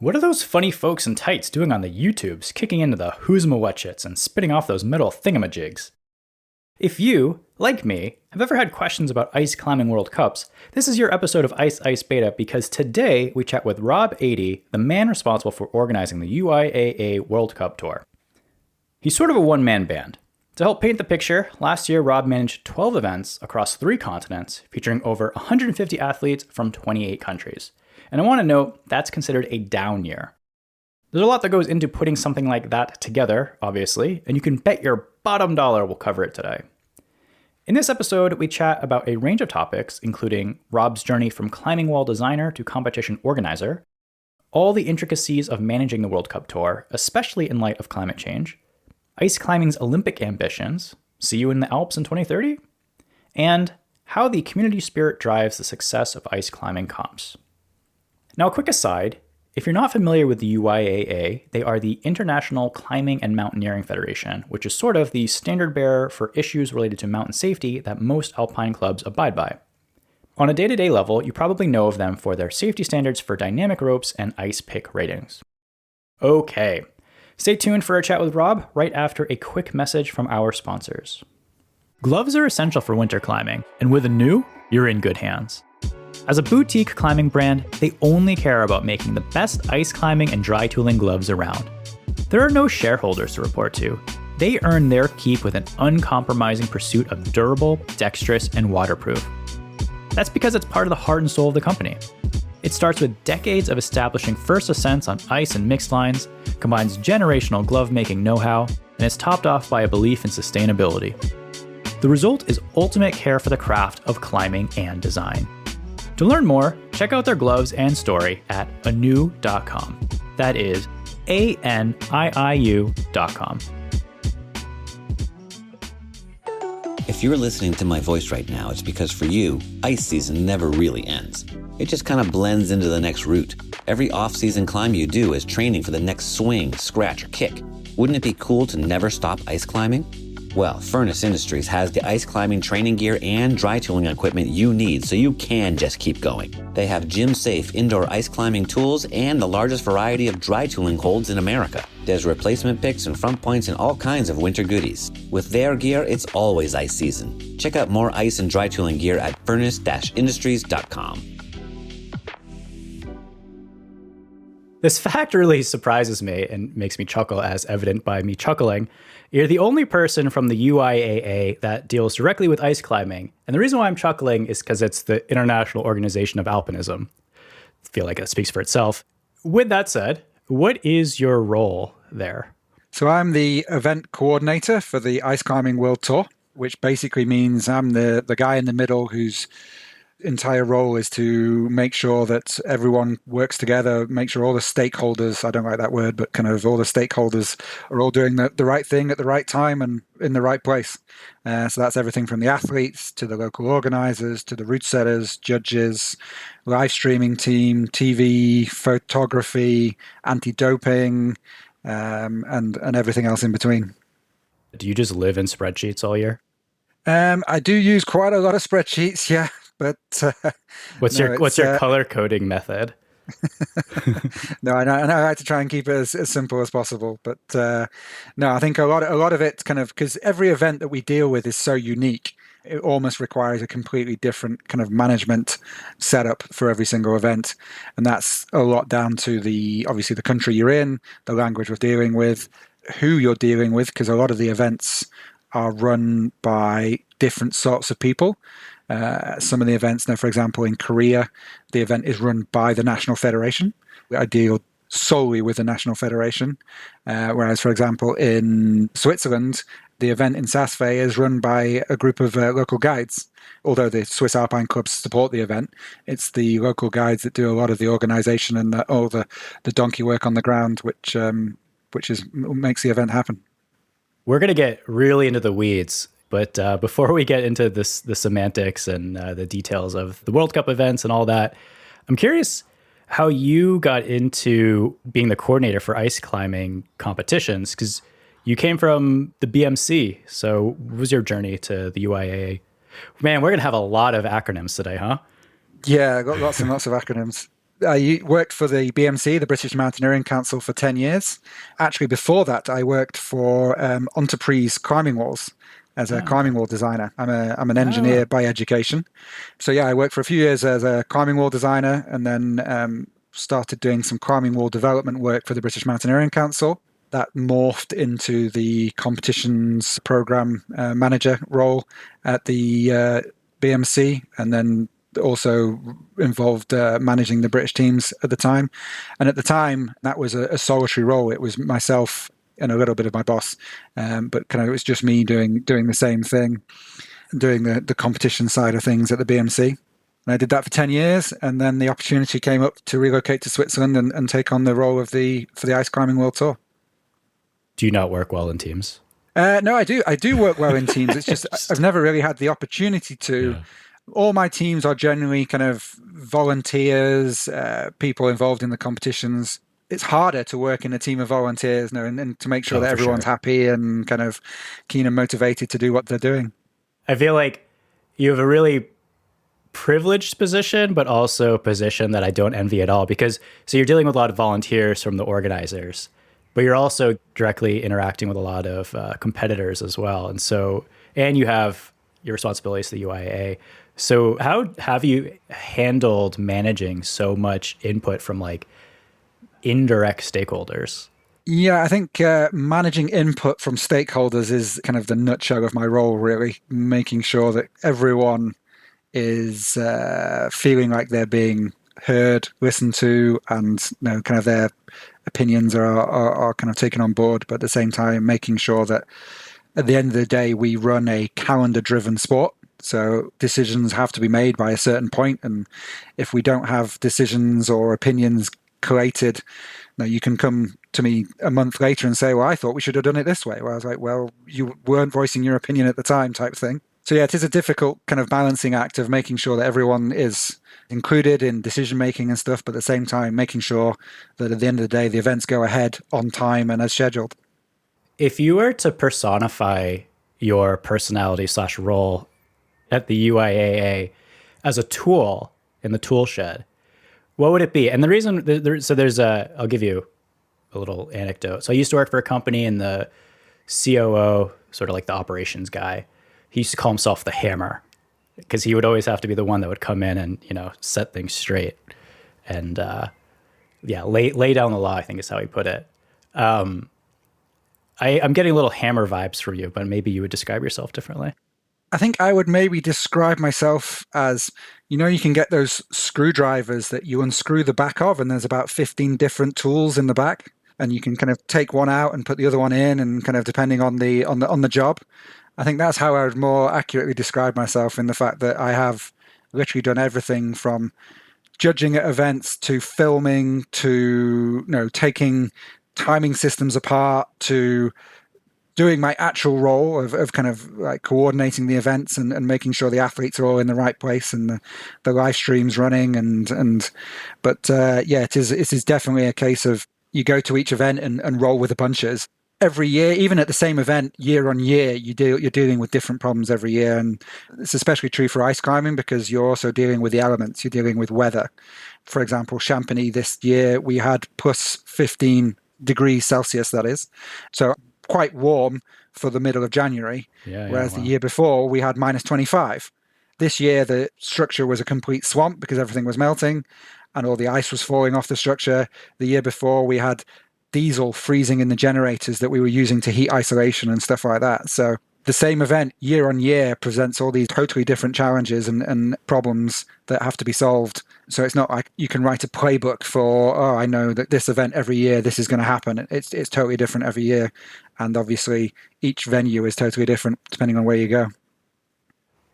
What are those funny folks in tights doing on the YouTubes, kicking into the whozimiwuchits and spitting off those metal thingamajigs? If you, like me, have ever had questions about ice climbing World Cups, this is your episode of Ice Ice Beta because today we chat with Rob Adie, the man responsible for organizing the UIAA World Cup Tour. He's sort of a one-man band. To help paint the picture, last year Rob managed 12 events across 3 continents, featuring over 150 athletes from 28 countries. And I want to note, that's considered a down year. There's a lot that goes into putting something like that together, obviously, and you can bet your bottom dollar we'll cover it today. In this episode, we chat about a range of topics, including Rob's journey from climbing wall designer to competition organizer, all the intricacies of managing the World Cup Tour, especially in light of climate change, ice climbing's Olympic ambitions, see you in the Alps in 2030, and how the community spirit drives the success of ice climbing comps. Now, a quick aside, if you're not familiar with the UIAA, they are the International Climbing and Mountaineering Federation, which is sort of the standard bearer for issues related to mountain safety that most alpine clubs abide by. On a day-to-day level, you probably know of them for their safety standards for dynamic ropes and ice pick ratings. Okay, stay tuned for a chat with Rob right after a quick message from our sponsors. Gloves are essential for winter climbing, and with Anew, you're in good hands. As a boutique climbing brand, they only care about making the best ice climbing and dry tooling gloves around. There are no shareholders to report to. They earn their keep with an uncompromising pursuit of durable, dexterous, and waterproof. That's because it's part of the heart and soul of the company. It starts with decades of establishing first ascents on ice and mixed lines, combines generational glove-making know-how, and is topped off by a belief in sustainability. The result is ultimate care for the craft of climbing and design. To learn more, check out their gloves and story at anew.com. That is ANIIU.com. If you're listening to my voice right now, it's because for you, ice season never really ends. It just kind of blends into the next route. Every off-season climb you do is training for the next swing, scratch, or kick. Wouldn't it be cool to never stop ice climbing? Well, Furnace Industries has the ice climbing training gear and dry tooling equipment you need so you can just keep going. They have gym-safe indoor ice climbing tools and the largest variety of dry tooling holds in America. There's replacement picks and front points and all kinds of winter goodies. With their gear, it's always ice season. Check out more ice and dry tooling gear at furnace-industries.com. This fact really surprises me and makes me chuckle, as evident by me chuckling. You're the only person from the UIAA that deals directly with ice climbing. And the reason why I'm chuckling is because it's the International Organization of Alpinism. I feel like that speaks for itself. With that said, what is your role there? So I'm the event coordinator for the Ice Climbing World Tour, which basically means I'm the guy in the middle whose entire role is to make sure that everyone works together, make sure all the stakeholders, I don't like that word, but kind of all the stakeholders are all doing the right thing at the right time and in the right place. So that's everything from the athletes to the local organizers to the route setters, judges, live streaming team, TV, photography, anti-doping, and everything else in between. Do you just live in spreadsheets all year? I do use quite a lot of spreadsheets, yeah. But what's your color coding method? No, I know I like to try and keep it as simple as possible. But no, I think a lot of it kind of, because every event that we deal with is so unique, it almost requires a completely different kind of management setup for every single event, and that's a lot down to obviously the country you're in, the language we're dealing with, who you're dealing with, because a lot of the events are run by different sorts of people. Some of the events now, for example, in Korea, the event is run by the National Federation. I deal solely with the National Federation. Whereas, for example, in Switzerland, the event in Saasfee is run by a group of local guides. Although the Swiss Alpine clubs support the event, it's the local guides that do a lot of the organization and all the donkey work on the ground, which makes the event happen. We're going to get really into the weeds. But before we get into the semantics and the details of the World Cup events and all that, I'm curious how you got into being the coordinator for ice climbing competitions, because you came from the BMC. So what was your journey to the UIAA? Man, we're going to have a lot of acronyms today, huh? Yeah, I got lots and lots of acronyms. I worked for the BMC, the British Mountaineering Council, for 10 years. Actually, before that, I worked for Entreprise Climbing Walls as a climbing wall designer. I'm an engineer by education. So yeah, I worked for a few years as a climbing wall designer, and then started doing some climbing wall development work for the British Mountaineering Council. That morphed into the competitions program manager role at the BMC, and then also involved managing the British teams at the time. And at the time, that was a solitary role. It was myself and a little bit of my boss, but kind of it was just me doing the same thing, doing the competition side of things at the BMC. And I did that for 10 years, and then the opportunity came up to relocate to Switzerland and take on the role for the Ice Climbing World Tour. Do you not work well in teams? No, I do. I do work well in teams. It's just I've never really had the opportunity to. Yeah. All my teams are generally kind of volunteers, people involved in the competitions. It's harder to work in a team of volunteers, and to make sure that everyone's happy and kind of keen and motivated to do what they're doing. I feel like you have a really privileged position, but also a position that I don't envy at all, because so you're dealing with a lot of volunteers from the organizers, but you're also directly interacting with a lot of competitors as well. And you have your responsibilities to the UIAA. So how have you handled managing so much input from like indirect stakeholders? Yeah, I think managing input from stakeholders is kind of the nutshell of my role, really, making sure that everyone is feeling like they're being heard, listened to, and kind of their opinions are kind of taken on board, but at the same time making sure that at the end of the day we run a calendar-driven sport. So decisions have to be made by a certain point, and if we don't have decisions or opinions collated, you can come to me a month later and say, well, I thought we should have done it this way. Well, I was like, well, you weren't voicing your opinion at the time, type thing. So yeah, it is a difficult kind of balancing act of making sure that everyone is included in decision making and stuff, but at the same time making sure that at the end of the day the events go ahead on time and as scheduled. If you were to personify your personality / role at the UIAA as a tool in the tool shed, what would it be? And the reason, I'll give you a little anecdote. So I used to work for a company, and the COO, sort of like the operations guy, he used to call himself the hammer, because he would always have to be the one that would come in and, set things straight. And lay down the law, I think is how he put it. I'm getting little hammer vibes from you, but maybe you would describe yourself differently. I think I would maybe describe myself as, you can get those screwdrivers that you unscrew the back of, and there's about 15 different tools in the back, and you can kind of take one out and put the other one in, and kind of depending on the job. I think that's how I would more accurately describe myself, in the fact that I have literally done everything from judging at events to filming to, taking timing systems apart to doing my actual role of kind of like coordinating the events and making sure the athletes are all in the right place and the live streams running but it is definitely a case of you go to each event and roll with the punches. Every year, even at the same event, year on year, you're dealing with different problems every year. And it's especially true for ice climbing, because you're also dealing with the elements. You're dealing with weather. For example, Chamonix this year, we had plus 15 degrees Celsius, that is. So quite warm for the middle of January, whereas the year before we had minus 25. This year, the structure was a complete swamp because everything was melting and all the ice was falling off the structure. The year before, we had diesel freezing in the generators that we were using to heat isolation and stuff like that. So the same event year on year presents all these totally different challenges and problems that have to be solved. So it's not like you can write a playbook for, I know that this event every year, this is going to happen. It's totally different every year. And obviously each venue is totally different depending on where you go.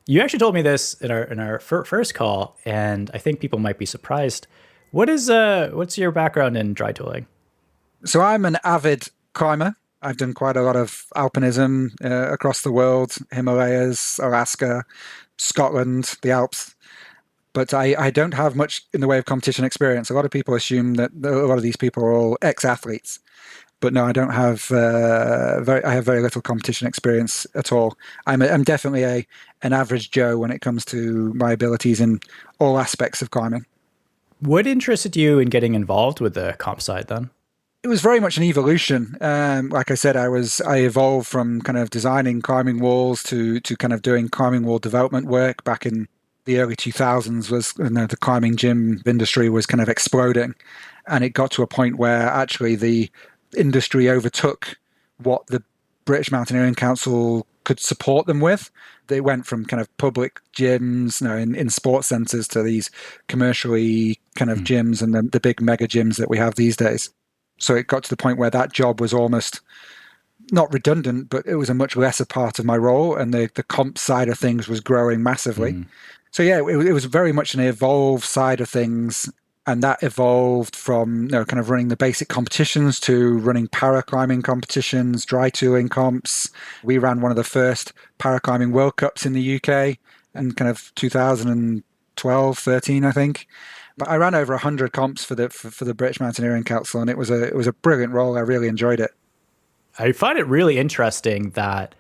You actually told me this in our first call, and I think people might be surprised. What's your background in dry tooling? So I'm an avid climber. I've done quite a lot of alpinism across the world, Himalayas, Alaska, Scotland, the Alps. But I don't have much in the way of competition experience. A lot of people assume that a lot of these people are all ex-athletes. But no, I don't have I have very little competition experience at all. I'm definitely an average Joe when it comes to my abilities in all aspects of climbing. What interested you in getting involved with the comp side then? It was very much an evolution. Like I said, I evolved from kind of designing climbing walls to kind of doing climbing wall development work back in the early 2000s. Was the climbing gym industry was kind of exploding, and it got to a point where actually the industry overtook what the British Mountaineering Council could support them with. They went from kind of public gyms, in sports centres, to these commercially kind of gyms and the big mega gyms that we have these days. So it got to the point where that job was almost not redundant, but it was a much lesser part of my role, and the comp side of things was growing massively. So yeah, it was very much an evolved side of things, and that evolved from kind of running the basic competitions to running paraclimbing competitions, dry tooling comps. We ran one of the first paraclimbing World Cups in the UK in kind of 2012, 13, I think. But I ran over 100 comps for the British Mountaineering Council, and it was a brilliant role. I really enjoyed it. I find it really interesting that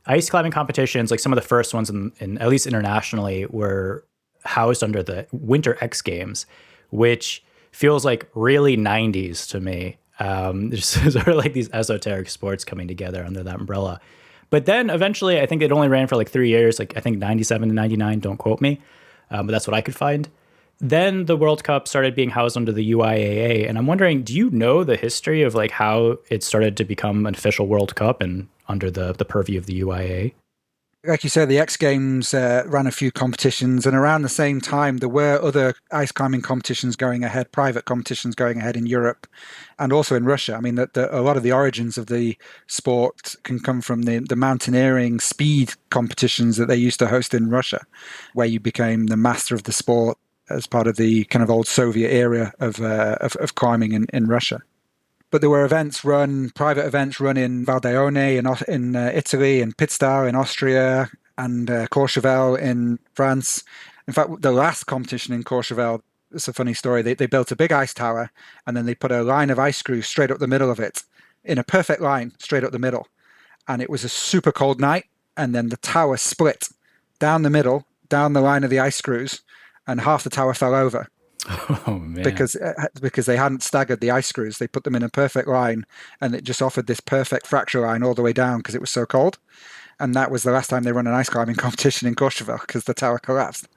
ice climbing competitions, like some of the first ones in at least internationally, were housed under the Winter X Games, which feels like really 90s to me. There's sort of like these esoteric sports coming together under that umbrella. But then eventually, I think it only ran for like 3 years, like I think 97 to 99, don't quote me, but that's what I could find. Then the World Cup started being housed under the UIAA, and I'm wondering, do you know the history of like how it started to become an official World Cup and under the purview of the UIAA? Like you said, the X Games ran a few competitions, and around the same time, there were other ice climbing competitions going ahead, private competitions going ahead in Europe and also in Russia. I mean, a lot of the origins of the sport can come from the mountaineering speed competitions that they used to host in Russia, where you became the master of the sport as part of the kind of old Soviet era of climbing in Russia. But there were private events run in Val d'Aone in Italy, and Pitztal in Austria, and Courchevel in France. In fact, the last competition in Courchevel, it's a funny story. They built a big ice tower, and then they put a line of ice screws straight up the middle of it, in a perfect line, straight up the middle. And it was a super cold night, and then the tower split down the middle, down the line of the ice screws, and half the tower fell over. Oh, man. Because they hadn't staggered the ice screws. They put them in a perfect line, and it just offered this perfect fracture line all the way down because it was so cold. And that was the last time they run an ice climbing competition in Courchevel, because the tower collapsed.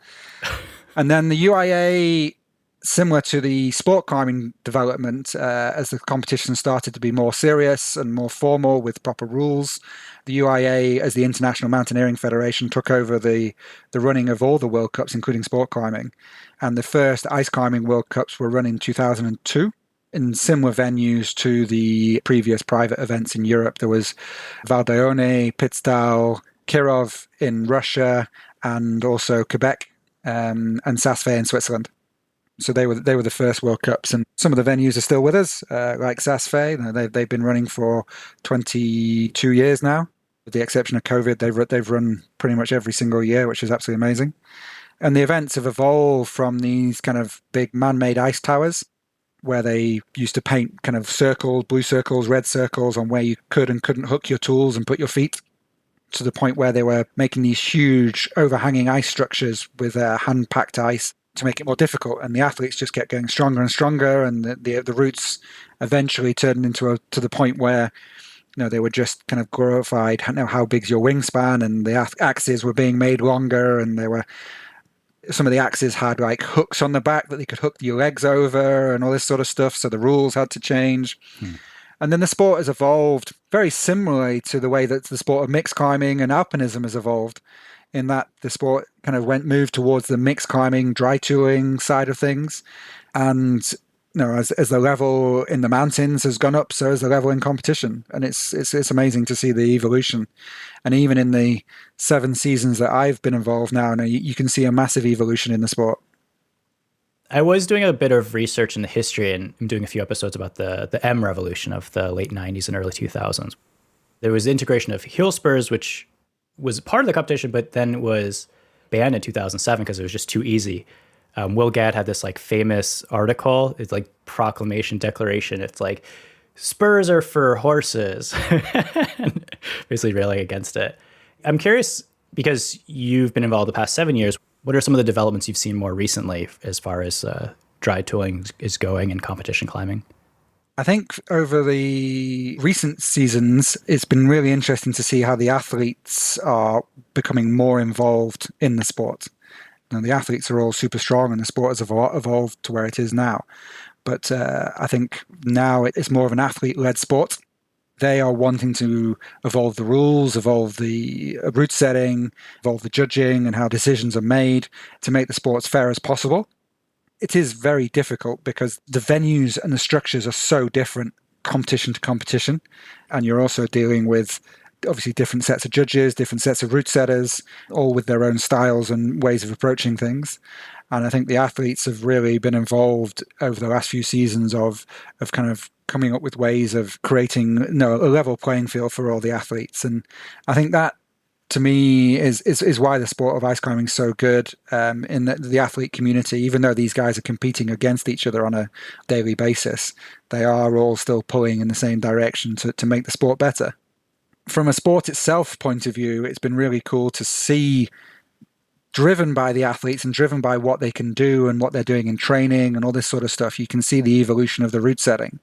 And then the UIA, similar to the sport climbing development, as the competition started to be more serious and more formal with proper rules, the UIA, as the International Mountaineering Federation, took over the running of all the World Cups, including sport climbing. And the first ice climbing World Cups were run in 2002 in similar venues to the previous private events in Europe. There was Val d'Aone, Pitztal, Kirov in Russia, and also Quebec and Saas-Fee in Switzerland. So they were the first World Cups, and some of the venues are still with us, like Saas-Fee. They've been running for 22 years now. With the exception of COVID, they've run pretty much every single year, which is absolutely amazing. And the events have evolved from these kind of big man-made ice towers, where they used to paint kind of circles, blue circles, red circles, on where you could and couldn't hook your tools and put your feet, to the point where they were making these huge overhanging ice structures with hand-packed ice to make it more difficult. And the athletes just kept getting stronger and stronger, and the routes eventually turned into to the point where they were just kind of glorified. How big's your wingspan? And the axes were being made longer, and some of the axes had like hooks on the back that they could hook your legs over and all this sort of stuff. So the rules had to change. And then the sport has evolved very similarly to the way that the sport of mixed climbing and alpinism has evolved, in that the sport kind of moved towards the mixed climbing, dry tooling side of things. And as the level in the mountains has gone up, so has the level in competition. And it's amazing to see the evolution. And even in the 7 seasons that I've been involved now, you can see a massive evolution in the sport. I was doing a bit of research in the history, and I'm doing a few episodes about the M revolution of the late 90s and early 2000s. There was integration of heel spurs, which was part of the competition, but then was banned in 2007 because it was just too easy. Will Gadd had this like famous article. It's like proclamation, declaration. It's like, spurs are for horses, and basically railing against it. I'm curious, because you've been involved the past 7 years, what are some of the developments you've seen more recently as far as dry tooling is going in competition climbing? I think over the recent seasons, it's been really interesting to see how the athletes are becoming more involved in the sport. Now, the athletes are all super strong and the sport has evolved to where it is now. But I think now it's more of an athlete-led sport. They are wanting to evolve the rules, evolve the route setting, evolve the judging and how decisions are made to make the sport as fair as possible. It is very difficult because the venues and the structures are so different competition to competition. And you're also dealing with obviously different sets of judges, different sets of route setters, all with their own styles and ways of approaching things. And I think the athletes have really been involved over the last few seasons of kind of coming up with ways of creating a level playing field for all the athletes. And I think that, to me, is why the sport of ice climbing is so good in the athlete community. Even though these guys are competing against each other on a daily basis, they are all still pulling in the same direction to make the sport better. From a sport itself point of view, it's been really cool to see, driven by the athletes and driven by what they can do and what they're doing in training and all this sort of stuff, you can see the evolution of the route setting.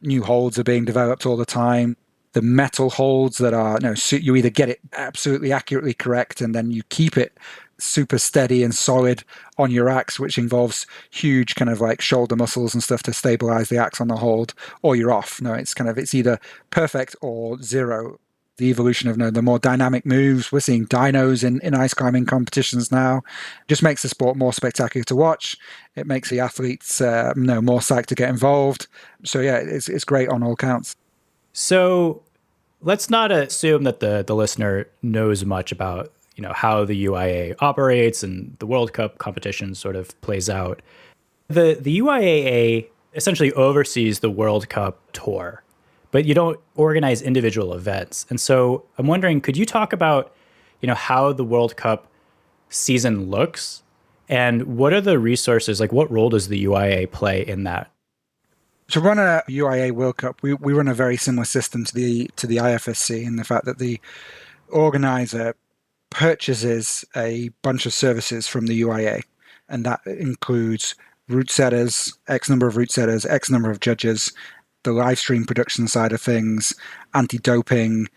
New holds are being developed all the time. The metal holds that are, you either get it absolutely accurately correct and then you keep it super steady and solid on your axe, which involves huge kind of like shoulder muscles and stuff to stabilize the axe on the hold, or you're off. It's either perfect or zero. The evolution of the more dynamic moves. We're seeing dynos in ice climbing competitions now. Just makes the sport more spectacular to watch. It makes the athletes more psyched to get involved. So yeah, it's great on all counts. So let's not assume that the listener knows much about how the UIAA operates and the World Cup competition sort of plays out. The UIAA essentially oversees the World Cup Tour, but you don't organize individual events. And so I'm wondering, could you talk about how the World Cup season looks and what are the resources, like what role does the UIAA play in that? To run a UIAA World Cup, we run a very similar system to the IFSC in the fact that the organizer purchases a bunch of services from the UIA, and that includes route setters, X number of route setters, X number of judges, the live stream production side of things, anti-doping,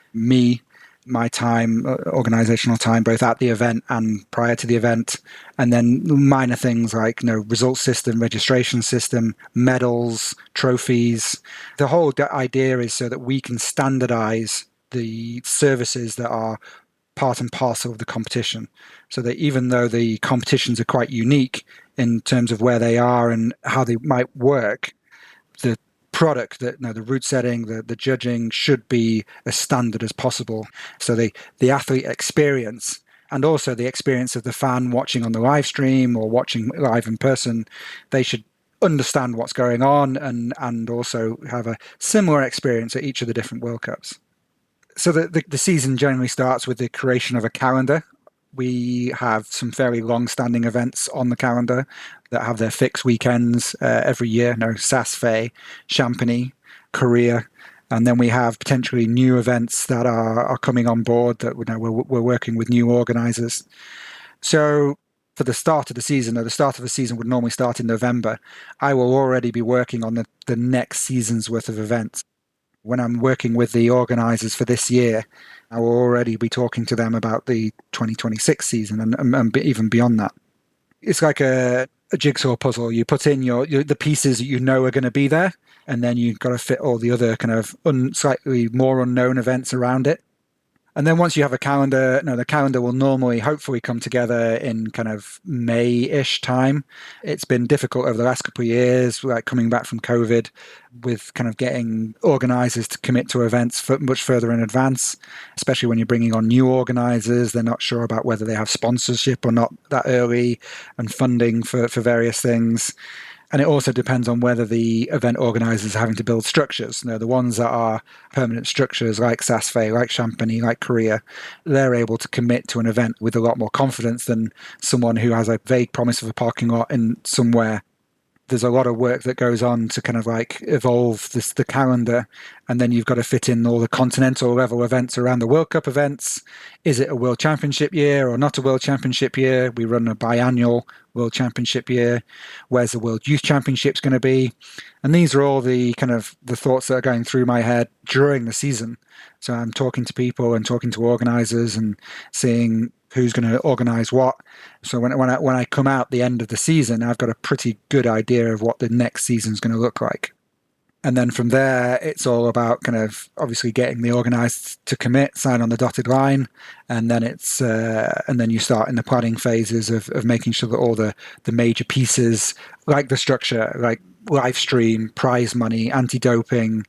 my time, organizational time, both at the event and prior to the event, and then minor things like result system, registration system, medals, trophies. The whole idea is so that we can standardize the services that are part and parcel of the competition, so that even though the competitions are quite unique in terms of where they are and how they might work, the product, that the route setting, the judging should be as standard as possible. So the athlete experience and also the experience of the fan watching on the live stream or watching live in person, they should understand what's going on and also have a similar experience at each of the different World Cups. So the season generally starts with the creation of a calendar. We have some fairly long-standing events on the calendar that have their fixed weekends every year. SASFE, Champagny, Korea, and then we have potentially new events that are coming on board that we're working with new organizers. So for the start of the season, the start of the season would normally start in November. I will already be working on the next season's worth of events. When I'm working with the organizers for this year, I will already be talking to them about the 2026 season and even beyond that. It's like a jigsaw puzzle. You put in the pieces that are going to be there, and then you've got to fit all the other kind of slightly more unknown events around it. And then once you have a calendar, the calendar will normally, hopefully, come together in kind of May-ish time. It's been difficult over the last couple of years, like coming back from COVID, with kind of getting organizers to commit to events much further in advance, especially when you're bringing on new organizers. They're not sure about whether they have sponsorship or not that early and funding for various things. And it also depends on whether the event organizers are having to build structures. The ones that are permanent structures like SASFE, like Champagny, like Korea, they're able to commit to an event with a lot more confidence than someone who has a vague promise of a parking lot in somewhere. there's a lot of work that goes on to kind of like evolve the calendar, and then you've got to fit in all the continental level events around the World Cup events. Is it a World Championship year or not a World Championship year? We run a biannual World Championship year. Where's the World Youth Championships going to be? And these are all the kind of the thoughts that are going through my head during the season. So I'm talking to people and talking to organizers and seeing who's going to organize what. So when I come out the end of the season, I've got a pretty good idea of what the next season's going to look like. And then from there, it's all about kind of obviously getting the organized to commit, sign on the dotted line, and then and then you start in the planning phases of making sure that all the major pieces, like the structure, like live stream, prize money, anti-doping,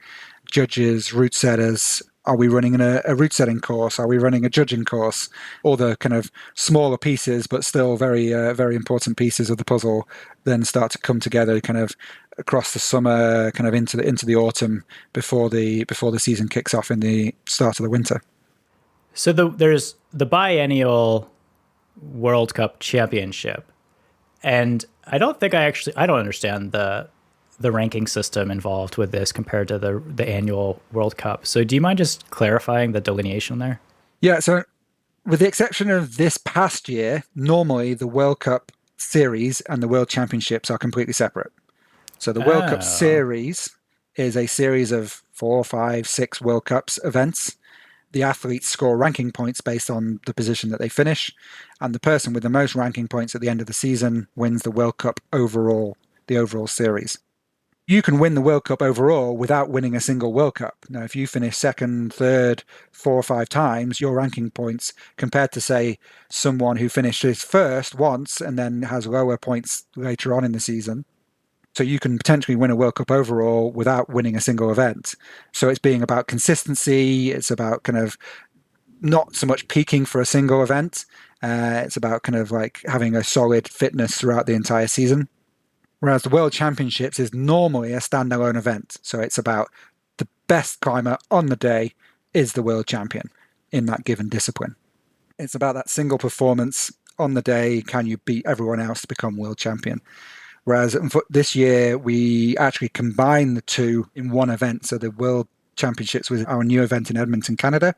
judges, route setters. Are we running a route setting course? Are we running a judging course? All the kind of smaller pieces, but still very, very important pieces of the puzzle then start to come together kind of across the summer, kind of into the autumn before the season kicks off in the start of the winter. So there's the biennial World Cup Championship, and I don't understand the ranking system involved with this compared to the annual World Cup. So do you mind just clarifying the delineation there? Yeah, so with the exception of this past year, normally the World Cup series and the World Championships are completely separate. So the World Cup series is a series of 4, 5, 6 World Cups events. The athletes score ranking points based on the position that they finish, and the person with the most ranking points at the end of the season wins the World Cup overall, the overall series. You can win the World Cup overall without winning a single World Cup. Now, if you finish second, third, 4 or 5 times, your ranking points compared to, say, someone who finishes first once and then has lower points later on in the season. So you can potentially win a World Cup overall without winning a single event. So it's being about consistency. It's about kind of not so much peaking for a single event. It's about kind of like having a solid fitness throughout the entire season. Whereas the World Championships is normally a standalone event. So it's about the best climber on the day is the world champion in that given discipline. It's about that single performance on the day. Can you beat everyone else to become world champion? Whereas this year, we actually combine the two in one event. So the World Championships was our new event in Edmonton, Canada.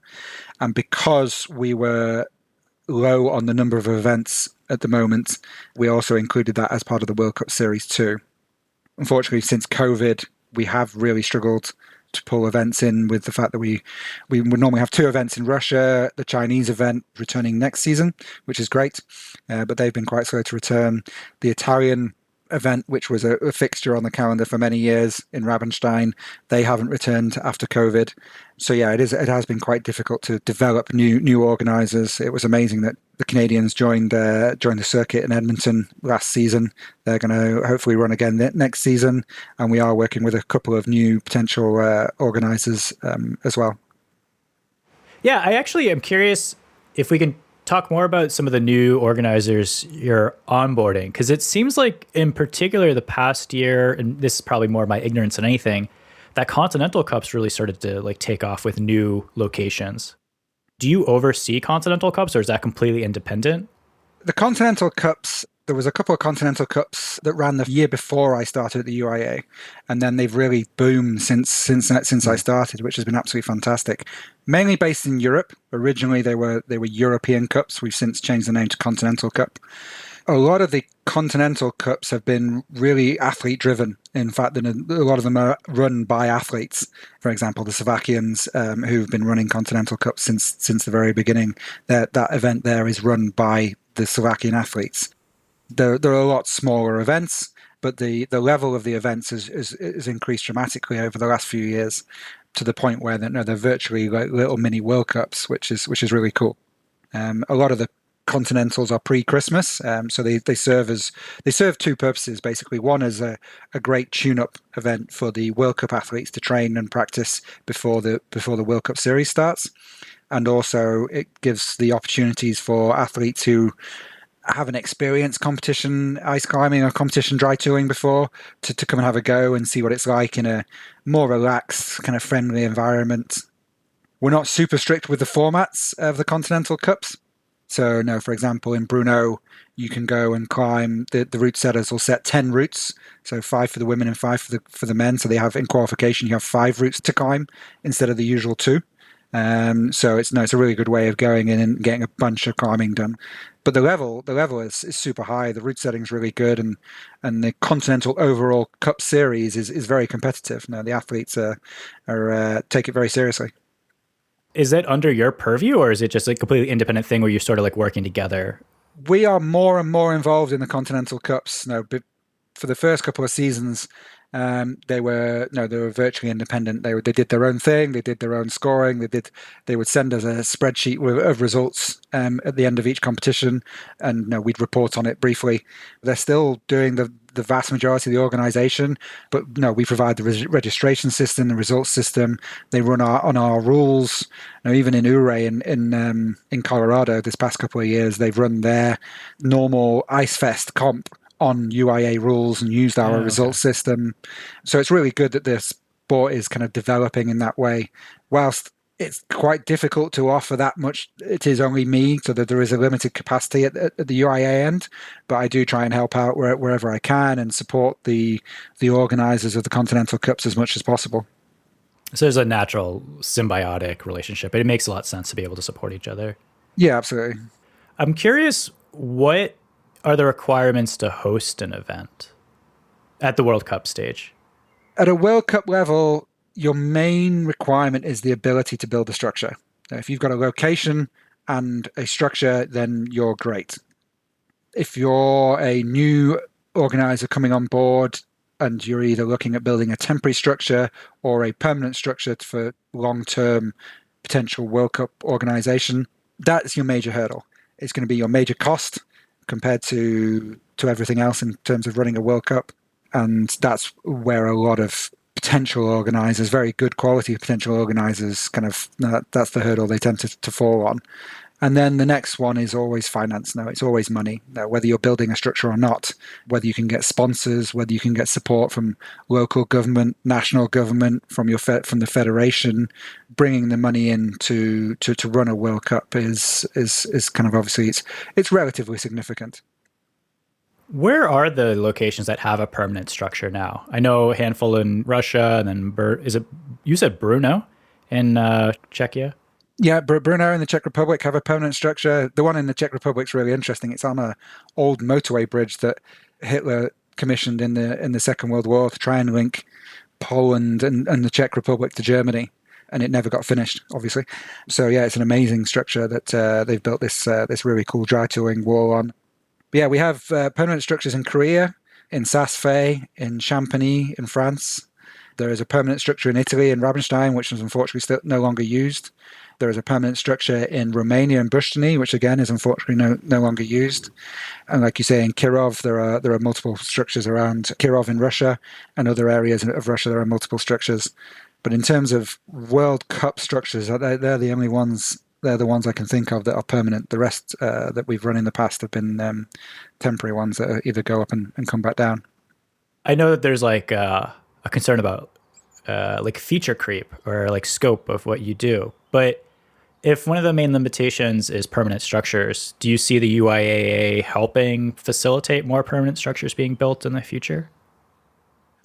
And because we were low on the number of events at the moment, we also included that as part of the World Cup Series too. Unfortunately, since COVID, we have really struggled to pull events in, with the fact that we would normally have 2 events in Russia, the Chinese event returning next season, which is great, but they've been quite slow to return. The Italian event, which was a fixture on the calendar for many years in Rabenstein, they haven't returned after COVID. So yeah, it has been quite difficult to develop new organizers. It was amazing that the Canadians joined the circuit in Edmonton last season. They're going to hopefully run again next season, and we are working with a couple of new potential organizers as well. Yeah, I actually am curious if we can talk more about some of the new organizers you're onboarding, because it seems like in particular the past year, and this is probably more my ignorance than anything, that Continental Cups really started to like take off with new locations. Do you oversee Continental Cups, or is that completely independent? The Continental Cups, there was a couple of Continental Cups that ran the year before I started at the UIA, and then they've really boomed since I started, which has been absolutely fantastic. Mainly based in Europe. Originally, they were European Cups. We've since changed the name to Continental Cup. A lot of the Continental Cups have been really athlete-driven. In fact, a lot of them are run by athletes. For example, the Slovakians, who've been running Continental Cups since the very beginning, that event there is run by the Slovakian athletes. There are a lot smaller events, but the level of the events has increased dramatically over the last few years, to the point where they're virtually like little mini World Cups, which is really cool. A lot of the Continentals are pre-Christmas, so they serve 2 purposes basically. One is a great tune-up event for the World Cup athletes to train and practice before the World Cup series starts, and also it gives the opportunities for athletes who haven't experienced competition ice climbing or competition dry touring before to come and have a go and see what it's like in a more relaxed, kind of friendly environment. We're not super strict with the formats of the Continental Cups. So, no, for example, in Brno, you can go and climb. The route setters will set 10 routes, so 5 for the women and 5 for the men. So they have in qualification, you have 5 routes to climb instead of the usual 2. So it's a really good way of going in and getting a bunch of climbing done. But the level is super high. The route setting is really good, and the Continental Overall Cup Series is very competitive. Now the athletes are take it very seriously. Is it under your purview, or is it just a completely independent thing where you're sort of like working together? We are more and more involved in the Continental Cups. No, but for the first couple of seasons, they were virtually independent. They did their own thing. They did their own scoring. They would send us a spreadsheet of results at the end of each competition, and we'd report on it briefly. They're still doing the vast majority of the organization, but we provide the registration system, the results system. They run on our rules. Even in UIAA in Colorado this past couple of years, they've run their normal Ice Fest comp on UIA rules and used our results system. So it's really good that this sport is kind of developing in that way. Whilst it's quite difficult to offer that much, it is only me, so that there is a limited capacity at the UIA end, but I do try and help out wherever I can and support the organizers of the Continental Cups as much as possible. So there's a natural symbiotic relationship. It makes a lot of sense to be able to support each other. Yeah, absolutely. I'm curious, what are the requirements to host an event at the World Cup stage? At a World Cup level, your main requirement is the ability to build a structure. Now, if you've got a location and a structure, then you're great. If you're a new organizer coming on board and you're either looking at building a temporary structure or a permanent structure for long-term potential World Cup organization, that's your major hurdle. It's going to be your major cost compared to everything else in terms of running a World Cup. And that's where a lot of potential organizers, very good quality potential organizers, that's the hurdle they tend to fall on. And then the next one is always finance. Now, it's always money. Now, whether you're building a structure or not, whether you can get sponsors, whether you can get support from local government, national government, from the federation, bringing the money in to run a World Cup is kind of obviously it's relatively significant. Where are the locations that have a permanent structure now? I know a handful in Russia, and then you said Brno in Czechia? Yeah, Brno and the Czech Republic have a permanent structure. The one in the Czech Republic is really interesting. It's on an old motorway bridge that Hitler commissioned in the Second World War to try and link Poland and the Czech Republic to Germany, and it never got finished, obviously. So yeah, it's an amazing structure that they've built this really cool dry tooling wall on. But yeah, we have permanent structures in Korea, in Saas-Fee, in Champagny, in France. There is a permanent structure in Italy, in Rabenstein, which is unfortunately still no longer used. There is a permanent structure in Romania, in Bușteni, which again is unfortunately no longer used. And like you say, in Kirov, there are multiple structures around Kirov in Russia, and other areas of Russia there are multiple structures. But in terms of World Cup structures, they're the only ones. They're the ones I can think of that are permanent. The rest that we've run in the past have been temporary ones that either go up and come back down. I know that there's like a concern about like feature creep or like scope of what you do. But if one of the main limitations is permanent structures, do you see the UIAA helping facilitate more permanent structures being built in the future?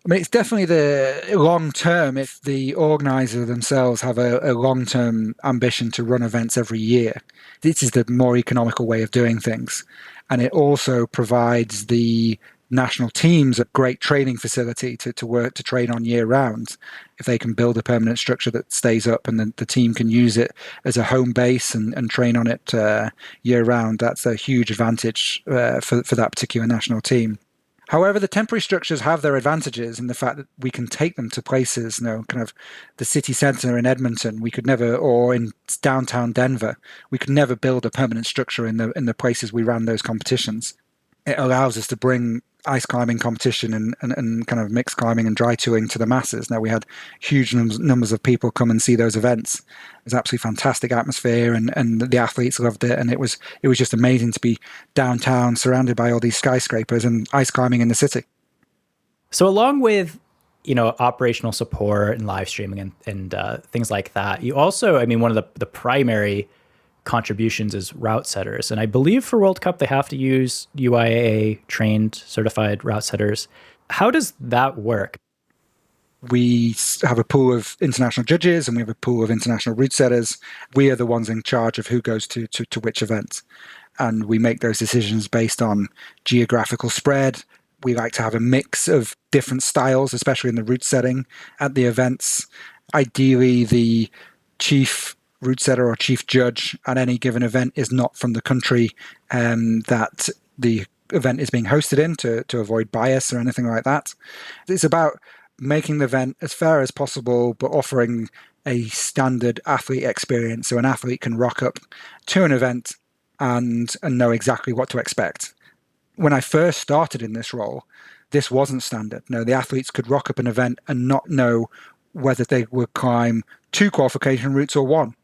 I mean, it's definitely the long term. If the organizer themselves have a long-term ambition to run events every year, this is the more economical way of doing things. And it also provides the national teams a great training facility to train on year round. If they can build a permanent structure that stays up and the team can use it as a home base and train on it year round, that's a huge advantage for that particular national team. However, the temporary structures have their advantages in the fact that we can take them to places, kind of the city center in Edmonton. We could never, or in downtown Denver, we could never build a permanent structure in the places we ran those competitions. It allows us to bring ice climbing competition and kind of mixed climbing and dry tooling to the masses. Now, we had huge numbers of people come and see those events. It was absolutely fantastic atmosphere, and the athletes loved it. And it was just amazing to be downtown surrounded by all these skyscrapers and ice climbing in the city. So along with, operational support and live streaming and things like that, you also, one of the primary contributions as route setters. And I believe for World Cup, they have to use UIAA trained certified route setters. How does that work? We have a pool of international judges and we have a pool of international route setters. We are the ones in charge of who goes to which event. And we make those decisions based on geographical spread. We like to have a mix of different styles, especially in the route setting at the events. Ideally, the chief route setter or chief judge at any given event is not from the country that the event is being hosted in to avoid bias or anything like that. It's about making the event as fair as possible, but offering a standard athlete experience so an athlete can rock up to an event and know exactly what to expect. When I first started in this role, this wasn't standard. No, the athletes could rock up an event and not know whether they would climb 2 qualification routes or 1.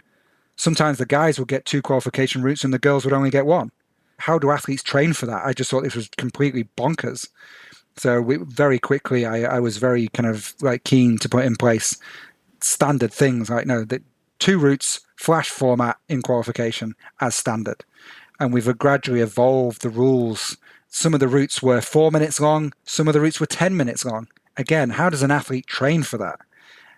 Sometimes the guys would get 2 qualification routes and the girls would only get 1. How do athletes train for that? I just thought this was completely bonkers. So very quickly, I was very kind of like keen to put in place standard things like, no, the 2 routes, flash format in qualification as standard. And we've gradually evolved the rules. Some of the routes were 4 minutes long. Some of the routes were 10 minutes long. Again, how does an athlete train for that?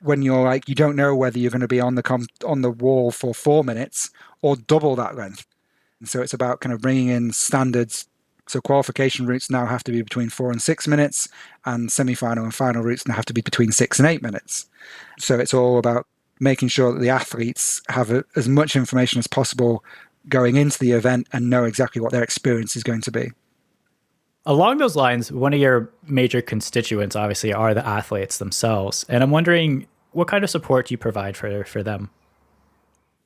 When you're like, you don't know whether you're going to be on the wall for 4 minutes or double that length. And so it's about kind of bringing in standards. So qualification routes now have to be between 4 and 6 minutes, and semi-final and final routes now have to be between 6 and 8 minutes. So it's all about making sure that the athletes have as much information as possible going into the event and know exactly what their experience is going to be. Along those lines, one of your major constituents obviously are the athletes themselves. And I'm wondering, what kind of support do you provide for them?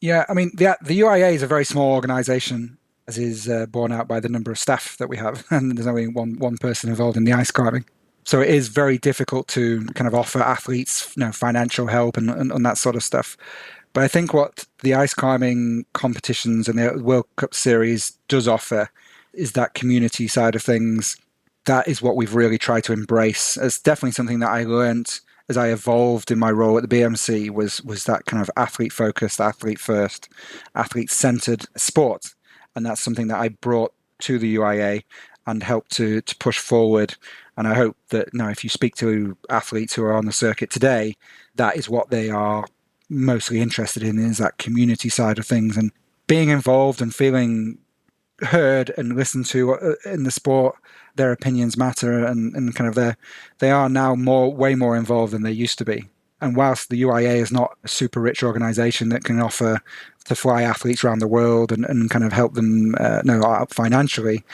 Yeah, I mean, the UIA is a very small organization, as is borne out by the number of staff that we have. And there's only one person involved in the ice climbing. So it is very difficult to kind of offer athletes, financial help and that sort of stuff. But I think what the ice climbing competitions and the World Cup series does offer is that community side of things. That is what we've really tried to embrace. It's definitely something that I learned as I evolved in my role at the BMC was that kind of athlete-focused, athlete-first, athlete-centered sport. And that's something that I brought to the UIA and helped to push forward. And I hope that if you speak to athletes who are on the circuit today, that is what they are mostly interested in, is that community side of things and being involved and feeling heard and listened to in the sport. Their opinions matter, and kind of they are now way more involved than they used to be. And whilst the UIA is not a super rich organization that can offer to fly athletes around the world and kind of help them out financially,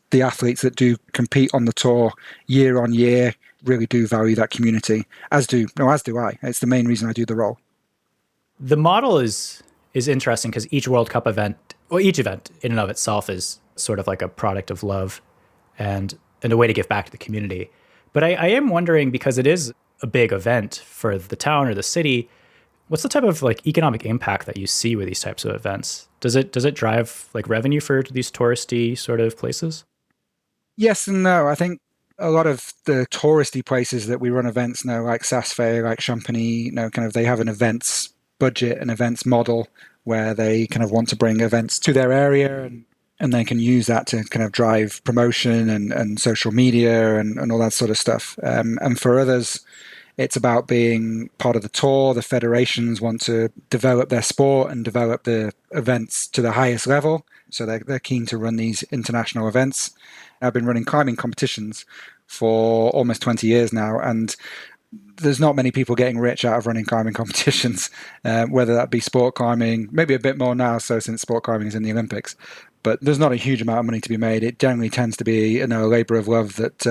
the athletes that do compete on the tour year on year really do value that community, as do I. It's the main reason I do the role. The model is interesting because each event in and of itself is sort of like a product of love and a way to give back to the community. But I am wondering, because it is a big event for the town or the city, what's the type of like economic impact that you see with these types of events? Does it drive like revenue for these touristy sort of places? Yes and no. I think a lot of the touristy places that we run events now, like Saas-Fee, like Champagny, kind of they have an events budget, an events model where they kind of want to bring events to their area and they can use that to kind of drive promotion and social media and all that sort of stuff. And for others, it's about being part of the tour. The federations want to develop their sport and develop the events to the highest level. So they're keen to run these international events. I've been running climbing competitions for almost 20 years now, and there's not many people getting rich out of running climbing competitions, whether that be sport climbing, maybe a bit more now, so since sport climbing is in the Olympics. But there's not a huge amount of money to be made. It generally tends to be a labour of love that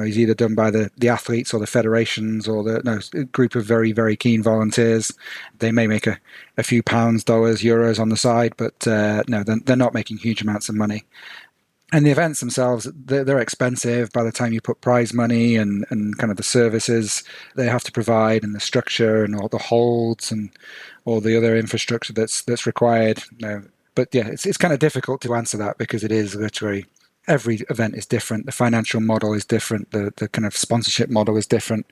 is either done by the athletes or the federations or a group of very, very keen volunteers. They may make a few pounds, dollars, euros on the side, but they're not making huge amounts of money. And the events themselves, they're expensive by the time you put prize money and kind of the services they have to provide and the structure and all the holds and all the other infrastructure that's required. But yeah, it's kind of difficult to answer that because it is literally every event is different. The financial model is different. The kind of sponsorship model is different.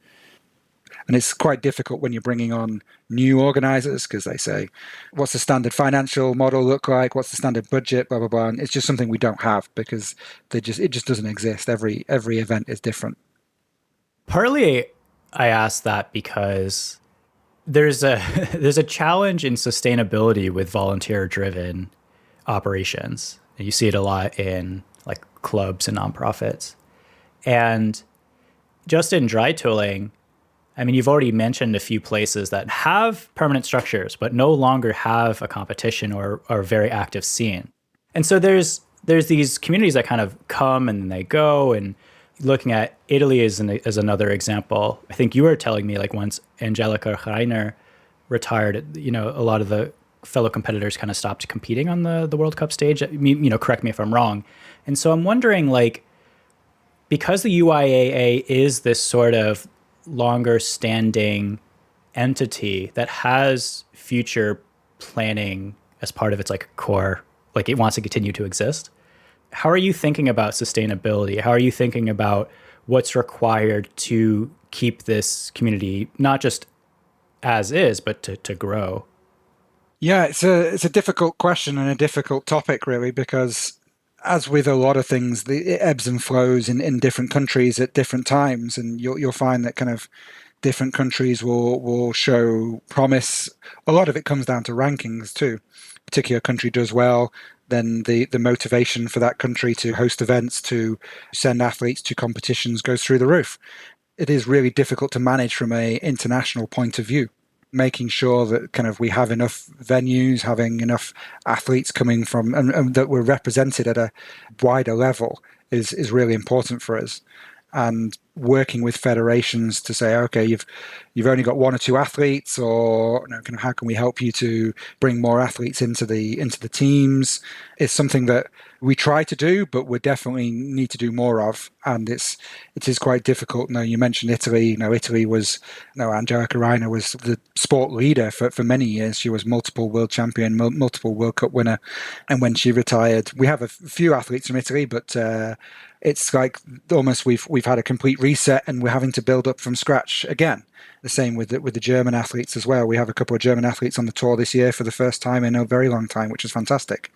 And it's quite difficult when you're bringing on new organizers because they say, what's the standard financial model look like? What's the standard budget? Blah, blah, blah. And it's just something we don't have because it just doesn't exist. Every event is different. Partly I ask that because there's a there's a challenge in sustainability with volunteer driven operations. You see it a lot in like clubs and nonprofits. And just in dry tooling, I mean, you've already mentioned a few places that have permanent structures, but no longer have a competition or a very active scene. And so there's these communities that kind of come and then they go. And looking at Italy as another example, I think you were telling me like once Angelica Reiner retired, a lot of the fellow competitors kind of stopped competing on the World Cup stage. Correct me if I'm wrong. And so I'm wondering, like, because the UIAA is this sort of longer standing entity that has future planning as part of its like core, like it wants to continue to exist, how are you thinking about sustainability? How are you thinking about what's required to keep this community not just as is, but to grow? Yeah, it's a difficult question and a difficult topic, really, because as with a lot of things, it ebbs and flows in different countries at different times, and you'll find that kind of different countries will show promise. A lot of it comes down to rankings too. A particular country does well, then the motivation for that country to host events, to send athletes to competitions goes through the roof. It is really difficult to manage from an international point of view, making sure that kind of we have enough venues, having enough athletes coming from, and that we're represented at a wider level is really important for us. And working with federations to say, okay, you've only got one or two athletes, or kind of how can we help you to bring more athletes into the teams, is something that we try to do, but we definitely need to do more of. And it is quite difficult. No, you mentioned Italy. Italy was, Angelica Reiner was the sport leader for many years. She was multiple world champion, multiple World Cup winner. And when she retired, we have a few athletes from Italy, but it's like almost we've had a complete reset and we're having to build up from scratch again. The same with the German athletes as well. We have a couple of German athletes on the tour this year for the first time in a very long time, which is fantastic.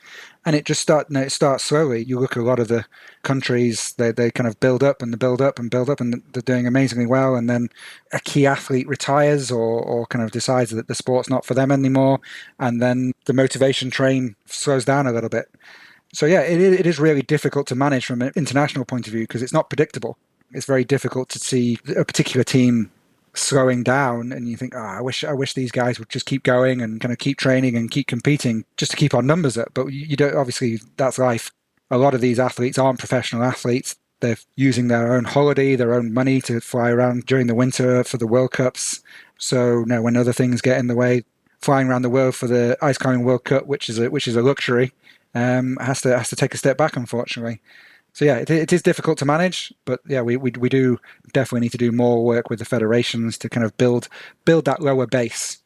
And it starts slowly. You look at a lot of the countries, they kind of build up and build up and build up, and they're doing amazingly well. And then a key athlete retires or kind of decides that the sport's not for them anymore, and then the motivation train slows down a little bit. So yeah, it is really difficult to manage from an international point of view because it's not predictable. It's very difficult to see a particular team slowing down, and you think, I wish these guys would just keep going and kind of keep training and keep competing just to keep our numbers up. But you don't, obviously that's life. A lot of these athletes aren't professional athletes. They're using their own holiday, their own money to fly around during the winter for the World Cups. So when other things get in the way, flying around the world for the Ice Climbing World Cup, which is a luxury, has to take a step back, unfortunately. So yeah, it is difficult to manage, but yeah, we do definitely need to do more work with the federations to kind of build that lower base.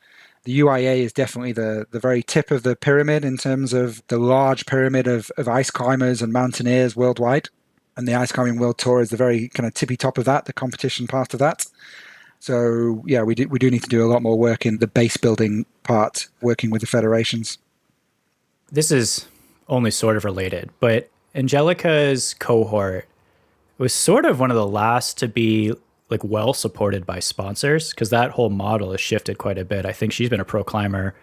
The UIA is definitely the very tip of the pyramid in terms of the large pyramid of ice climbers and mountaineers worldwide. And the Ice Climbing World Tour is the very kind of tippy top of that, the competition part of that. So yeah, we do need to do a lot more work in the base building part, working with the federations. This is only sort of related, but Angelica's cohort was sort of one of the last to be like well supported by sponsors, because that whole model has shifted quite a bit. I think she's been a pro climber,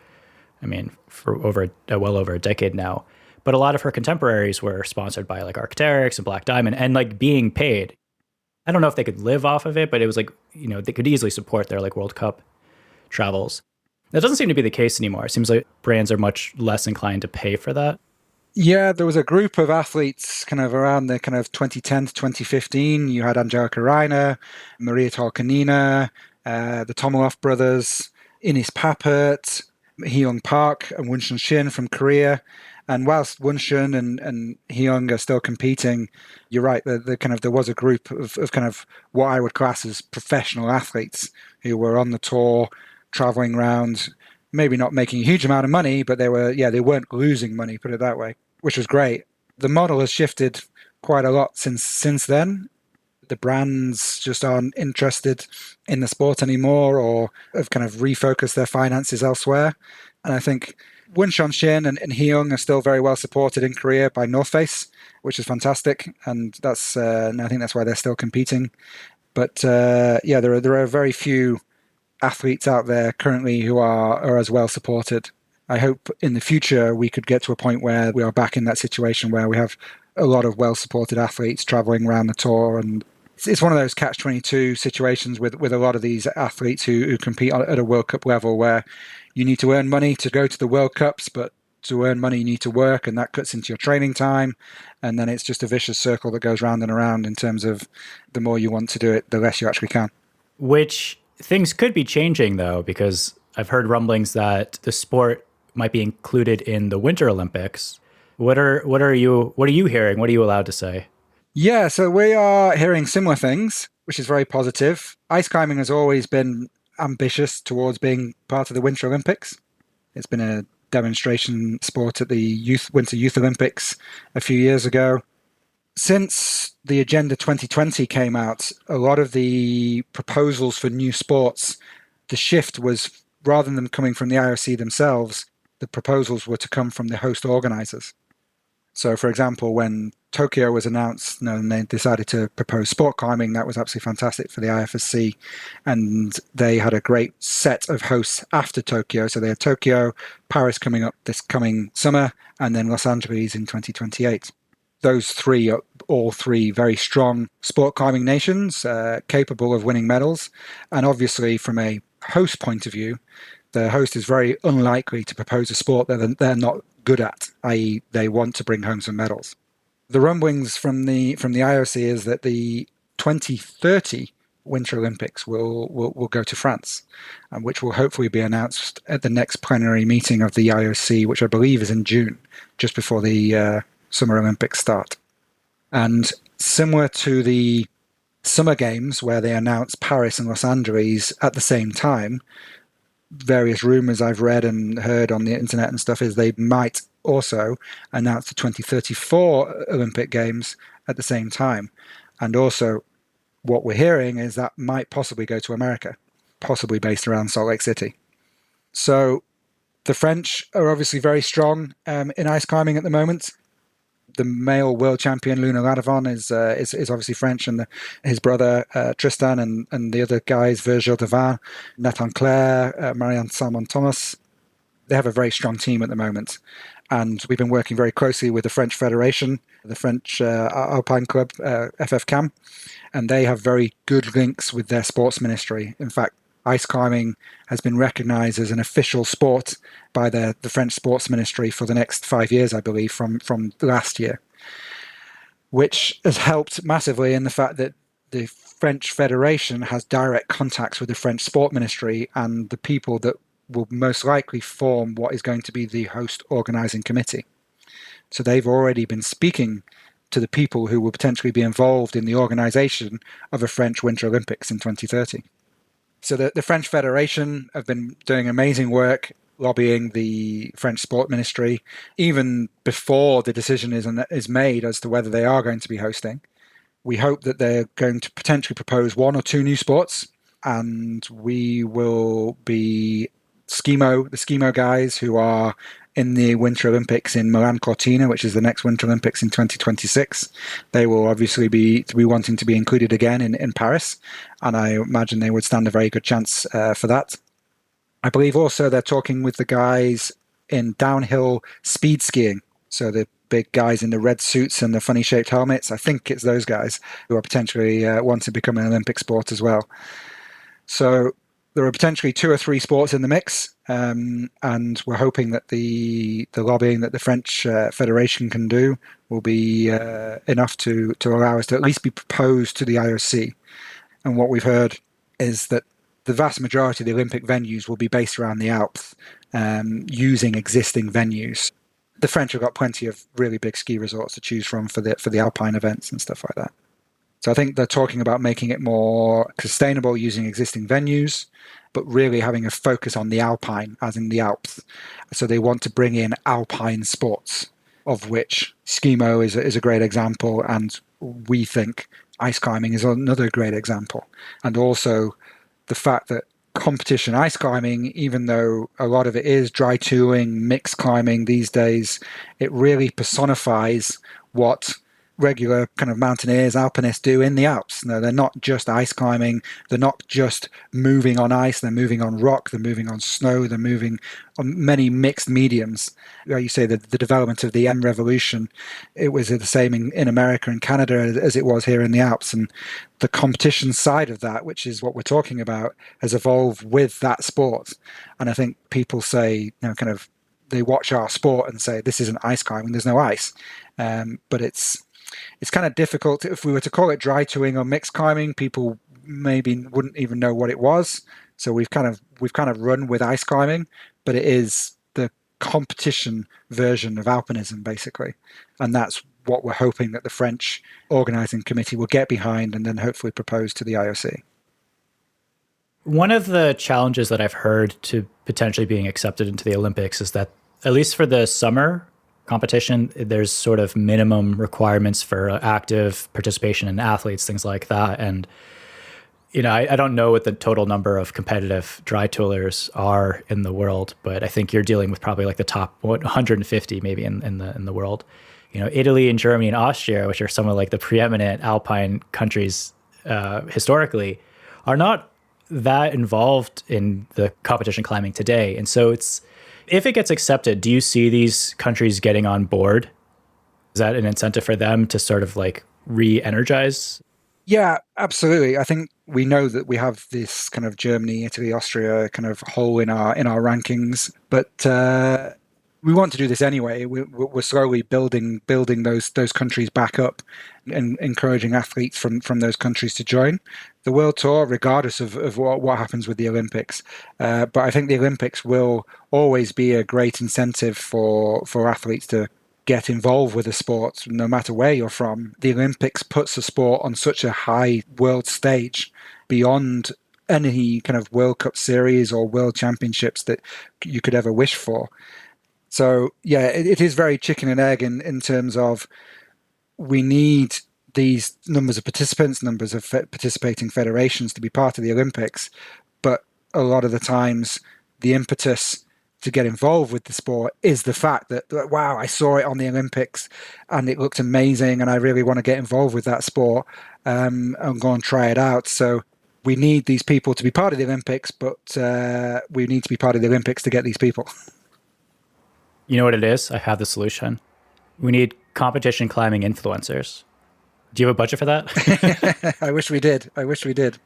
for well over a decade now. But a lot of her contemporaries were sponsored by like Arc'teryx and Black Diamond and like being paid. I don't know if they could live off of it, but it was like, they could easily support their like World Cup travels. That doesn't seem to be the case anymore. It seems like brands are much less inclined to pay for that. Yeah, there was a group of athletes kind of around the kind of 2010 to 2015. You had Angelica Reiner, Maria Tolkanina, the Tomalov brothers, Ines Papert, Hyung Park, and Wonshun Shin from Korea. And whilst Wonshun and Hyung are still competing, you're right, there was a group of kind of what I would class as professional athletes who were on the tour, traveling around, maybe not making a huge amount of money, but they weren't losing money, put it that way, which was great. The model has shifted quite a lot since then. the brands just aren't interested in the sport anymore, or have kind of refocused their finances elsewhere. And I think Wunshon Shin and Hyung are still very well supported in Korea by North Face, which is fantastic. And I think that's why they're still competing. But there are very few athletes out there currently who are as well supported. I hope in the future we could get to a point where we are back in that situation where we have a lot of well-supported athletes traveling around the tour. And it's one of those catch-22 situations with a lot of these athletes who compete at a World Cup level, where you need to earn money to go to the World Cups, but to earn money you need to work, and that cuts into your training time. And then it's just a vicious circle that goes round and around in terms of the more you want to do it, the less you actually can. Which things could be changing, though, because I've heard rumblings that the sport might be included in the Winter Olympics. What are you hearing? What are you allowed to say? Yeah, so we are hearing similar things, which is very positive. Ice climbing has always been ambitious towards being part of the Winter Olympics. It's been a demonstration sport at the Winter Youth Olympics a few years ago. Since the Agenda 2020 came out, a lot of the proposals for new sports, the shift was, rather than them coming from the IOC themselves, the proposals were to come from the host organizers. So, for example, when Tokyo was announced, and they decided to propose sport climbing, that was absolutely fantastic for the IFSC. And they had a great set of hosts after Tokyo. So they had Tokyo, Paris coming up this coming summer, and then Los Angeles in 2028. Those three are all three very strong sport climbing nations, capable of winning medals. And obviously, from a host point of view, the host is very unlikely to propose a sport that they're not good at, i.e. they want to bring home some medals. The rumblings from the IOC is that the 2030 Winter Olympics will go to France, which will hopefully be announced at the next plenary meeting of the IOC, which I believe is in June, just before the Summer Olympics start. And similar to the Summer Games, where they announced Paris and Los Angeles at the same time, various rumors I've read and heard on the internet and stuff is they might also announce the 2034 Olympic Games at the same time. And also what we're hearing is that might possibly go to America, possibly based around Salt Lake City. So the French are obviously very strong in ice climbing at the moment. The male world champion Luna Ladavon is obviously French, and his brother Tristan and the other guys, Virgil Devin, Nathan Claire, Marianne Salmon Thomas, they have a very strong team at the moment. And we've been working very closely with the French Federation, the French Alpine Club, FFCAM, and they have very good links with their sports ministry. In fact, ice climbing has been recognized as an official sport by the French Sports Ministry for the next 5 years, I believe, from last year, which has helped massively in the fact that the French Federation has direct contacts with the French Sport Ministry and the people that will most likely form what is going to be the host organizing committee. So they've already been speaking to the people who will potentially be involved in the organization of a French Winter Olympics in 2030. So the French Federation have been doing amazing work lobbying the French Sport Ministry, even before the decision is made as to whether they are going to be hosting. We hope that they're going to potentially propose one or two new sports, and we will be the Skimo guys who are in the Winter Olympics in Milan Cortina, which is the next Winter Olympics in 2026. They will obviously be wanting to be included again in Paris, and I imagine they would stand a very good chance for that. I believe also they're talking with the guys in downhill speed skiing, so the big guys in the red suits and the funny shaped helmets. I think it's those guys who are potentially want to become an Olympic sport as well. So there are potentially 2 or 3 sports in the mix, and we're hoping that the lobbying that the French Federation can do will be enough to allow us to at least be proposed to the IOC. And what we've heard is that the vast majority of the Olympic venues will be based around the Alps, using existing venues. The French have got plenty of really big ski resorts to choose from for the alpine events and stuff like that. So I think they're talking about making it more sustainable using existing venues, but really having a focus on the alpine, as in the Alps. So they want to bring in alpine sports, of which Skimo is a great example, and we think ice climbing is another great example. And also the fact that competition ice climbing, even though a lot of it is dry tooling, mixed climbing these days, it really personifies what regular kind of mountaineers, alpinists do in the Alps. No, they're not just ice climbing. They're not just moving on ice. They're moving on rock. They're moving on snow. They're moving on many mixed mediums. Like you say, the development of the M revolution, it was the same in America and Canada as it was here in the Alps. And the competition side of that, which is what we're talking about, has evolved with that sport. And I think people say, kind of, they watch our sport and say, this isn't ice climbing, there's no ice. But it's kind of difficult. If we were to call it dry tooling or mixed climbing, people maybe wouldn't even know what it was. So we've kind of run with ice climbing, but it is the competition version of alpinism, basically. And that's what we're hoping that the French organizing committee will get behind and then hopefully propose to the IOC. One of the challenges that I've heard to potentially being accepted into the Olympics is that, at least for the summer competition, there's sort of minimum requirements for active participation in athletes, things like that. And, I don't know what the total number of competitive dry toolers are in the world, but I think you're dealing with probably like the top 150 maybe in the world. Italy and Germany and Austria, which are some of like the preeminent alpine countries historically, are not that involved in the competition climbing today. And so if it gets accepted, do you see these countries getting on board? Is that an incentive for them to sort of like re-energize? Yeah, absolutely. I think we know that we have this kind of Germany, Italy, Austria kind of hole in our rankings, but we want to do this anyway. We're slowly building those countries back up and encouraging athletes from those countries to join the World Tour, regardless of what happens with the Olympics. But I think the Olympics will always be a great incentive for athletes to get involved with the sport, no matter where you're from. The Olympics puts the sport on such a high world stage beyond any kind of World Cup series or World Championships that you could ever wish for. So, yeah, it is very chicken and egg in terms of we need these numbers of participants, numbers of participating federations to be part of the Olympics. But a lot of the times, the impetus to get involved with the sport is the fact that, wow, I saw it on the Olympics and it looked amazing and I really want to get involved with that sport and go and try it out. So we need these people to be part of the Olympics, but we need to be part of the Olympics to get these people. You know what it is? I have the solution. We need competition climbing influencers. Do you have a budget for that? I wish we did.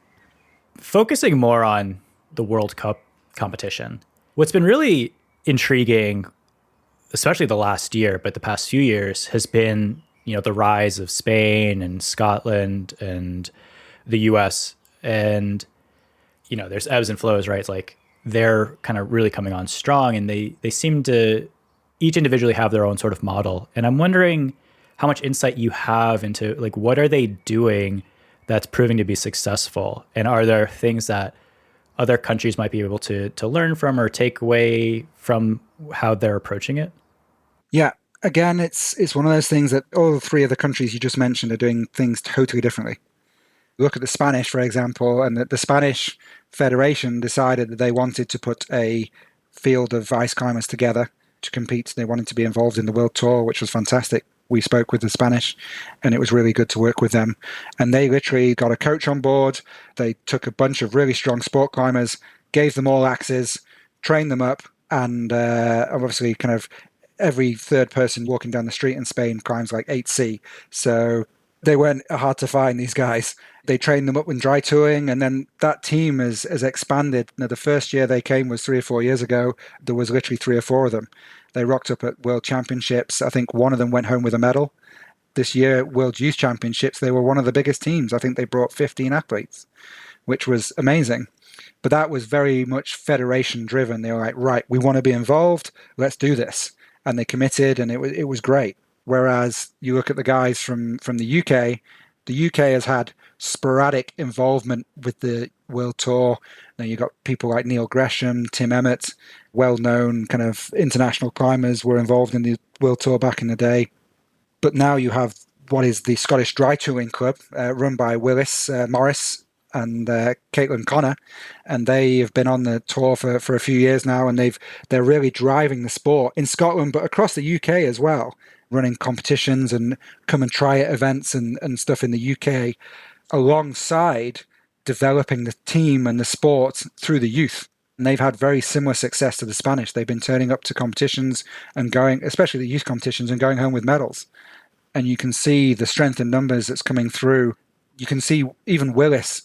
Focusing more on the World Cup competition, what's been really intriguing, especially the last year, but the past few years, has been, the rise of Spain and Scotland and the US. And, there's ebbs and flows, right? It's like they're kind of really coming on strong and they seem to each individually have their own sort of model. And I'm wondering how much insight you have into like, what are they doing that's proving to be successful? And are there things that other countries might be able to learn from or take away from how they're approaching it? Yeah. Again, it's one of those things that all three of the countries you just mentioned are doing things totally differently. Look at the Spanish, for example, and the Spanish Federation decided that they wanted to put a field of ice climbers together to compete. They wanted to be involved in the World Tour, which was fantastic. We spoke with the Spanish and it was really good to work with them. And they literally got a coach on board. They took a bunch of really strong sport climbers, gave them all axes, trained them up, and obviously kind of every third person walking down the street in Spain climbs like 8C. So they weren't hard to find, these guys. They trained them up in dry tooling, and then that team has expanded. Now, the first year they came was 3 or 4 years ago. There was literally 3 or 4 of them. They rocked up at World Championships. I think one of them went home with a medal. This year, World Youth Championships, they were one of the biggest teams. I think they brought 15 athletes, which was amazing. But that was very much federation driven. They were like, right, we want to be involved. Let's do this. And they committed, and it was great. Whereas you look at the guys from the UK has had sporadic involvement with the World Tour. Now you've got people like Neil Gresham, Tim Emmett, well-known kind of international climbers were involved in the World Tour back in the day. But now you have what is the Scottish Dry Tooling Club, run by Willis Morris and Caitlin Connor, and they have been on the tour for a few years now, and they're really driving the sport in Scotland, but across the UK as well, running competitions and come and try it events and stuff in the UK, alongside developing the team and the sport through the youth. And they've had very similar success to the Spanish. They've been turning up to competitions and going, especially the youth competitions, and going home with medals. And you can see the strength in numbers that's coming through. You can see even Willis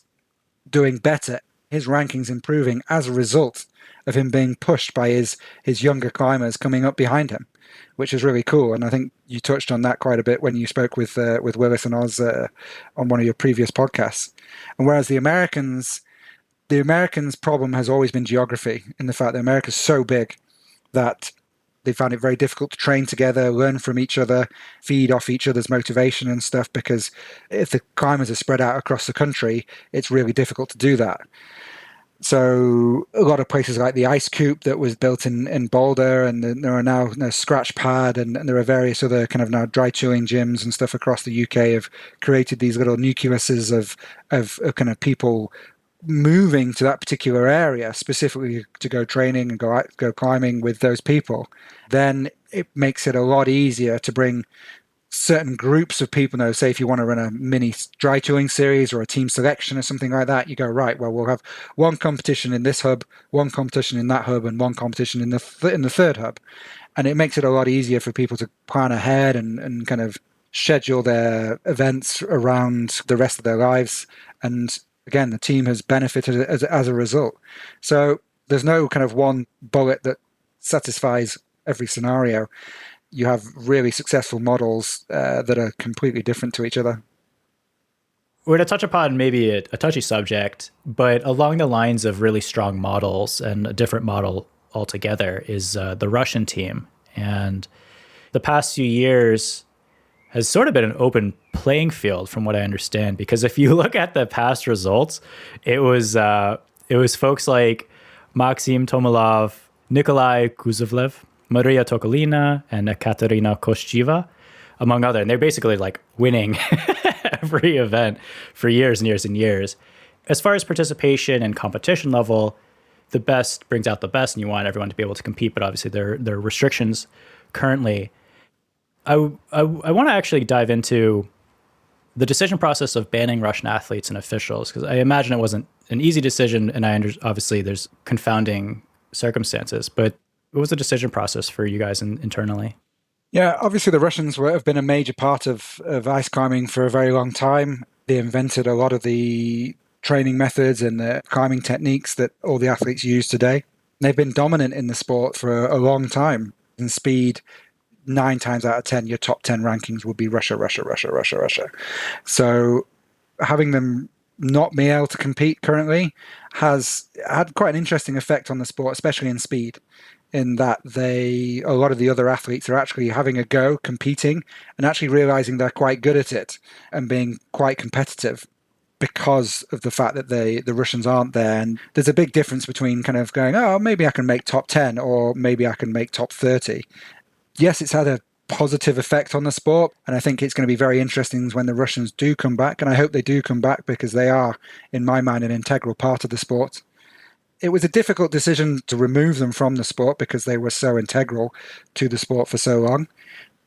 doing better, his rankings improving as a result of him being pushed by his younger climbers coming up behind him, which is really cool. And I think you touched on that quite a bit when you spoke with Willis and Oz on one of your previous podcasts. And whereas the Americans' problem has always been geography, in the fact that America's so big that they found it very difficult to train together, learn from each other, feed off each other's motivation and stuff, because if the climbers are spread out across the country, it's really difficult to do that. So a lot of places like the Ice Coop that was built in Boulder, and there are now Scratch Pad, and there are various other kind of now dry tooling gyms and stuff across the UK have created these little nucleuses of kind of people moving to that particular area specifically to go training and go climbing with those people. Then it makes it a lot easier to bring certain groups of people. Now, say if you want to run a mini dry tooling series or a team selection or something like that, you go, right, well, we'll have one competition in this hub, one competition in that hub, and one competition in the third hub. And it makes it a lot easier for people to plan ahead and kind of schedule their events around the rest of their lives. And again, the team has benefited as a result. So there's no kind of one bullet that satisfies every scenario. You have really successful models that are completely different to each other. We're going to touch upon maybe a touchy subject, but along the lines of really strong models, and a different model altogether is the Russian team. And the past few years has sort of been an open playing field from what I understand, because if you look at the past results, it was folks like Maxim Tomilov, Nikolai Kuzovlev, Maria Tokolina, and Ekaterina Koshcheva, among other. And they're basically like winning every event for years and years and years. As far as participation and competition level, the best brings out the best, and you want everyone to be able to compete, but obviously there are restrictions currently. I want to actually dive into the decision process of banning Russian athletes and officials, because I imagine it wasn't an easy decision, and obviously there's confounding circumstances, but what was the decision process for you guys internally? Yeah, obviously the Russians have been a major part of ice climbing for a very long time. They invented a lot of the training methods and the climbing techniques that all the athletes use today. They've been dominant in the sport for a long time. In speed, 9 times out of 10, your top 10 rankings would be Russia, Russia, Russia, Russia, Russia. So having them not be able to compete currently has had quite an interesting effect on the sport, especially in speed, in that a lot of the other athletes are actually having a go, competing, and actually realizing they're quite good at it and being quite competitive because of the fact that the Russians aren't there. And there's a big difference between kind of going, oh, maybe I can make top 10 or maybe I can make top 30. Yes, it's had a positive effect on the sport, and I think it's going to be very interesting when the Russians do come back, and I hope they do come back because they are, in my mind, an integral part of the sport. It was a difficult decision to remove them from the sport because they were so integral to the sport for so long,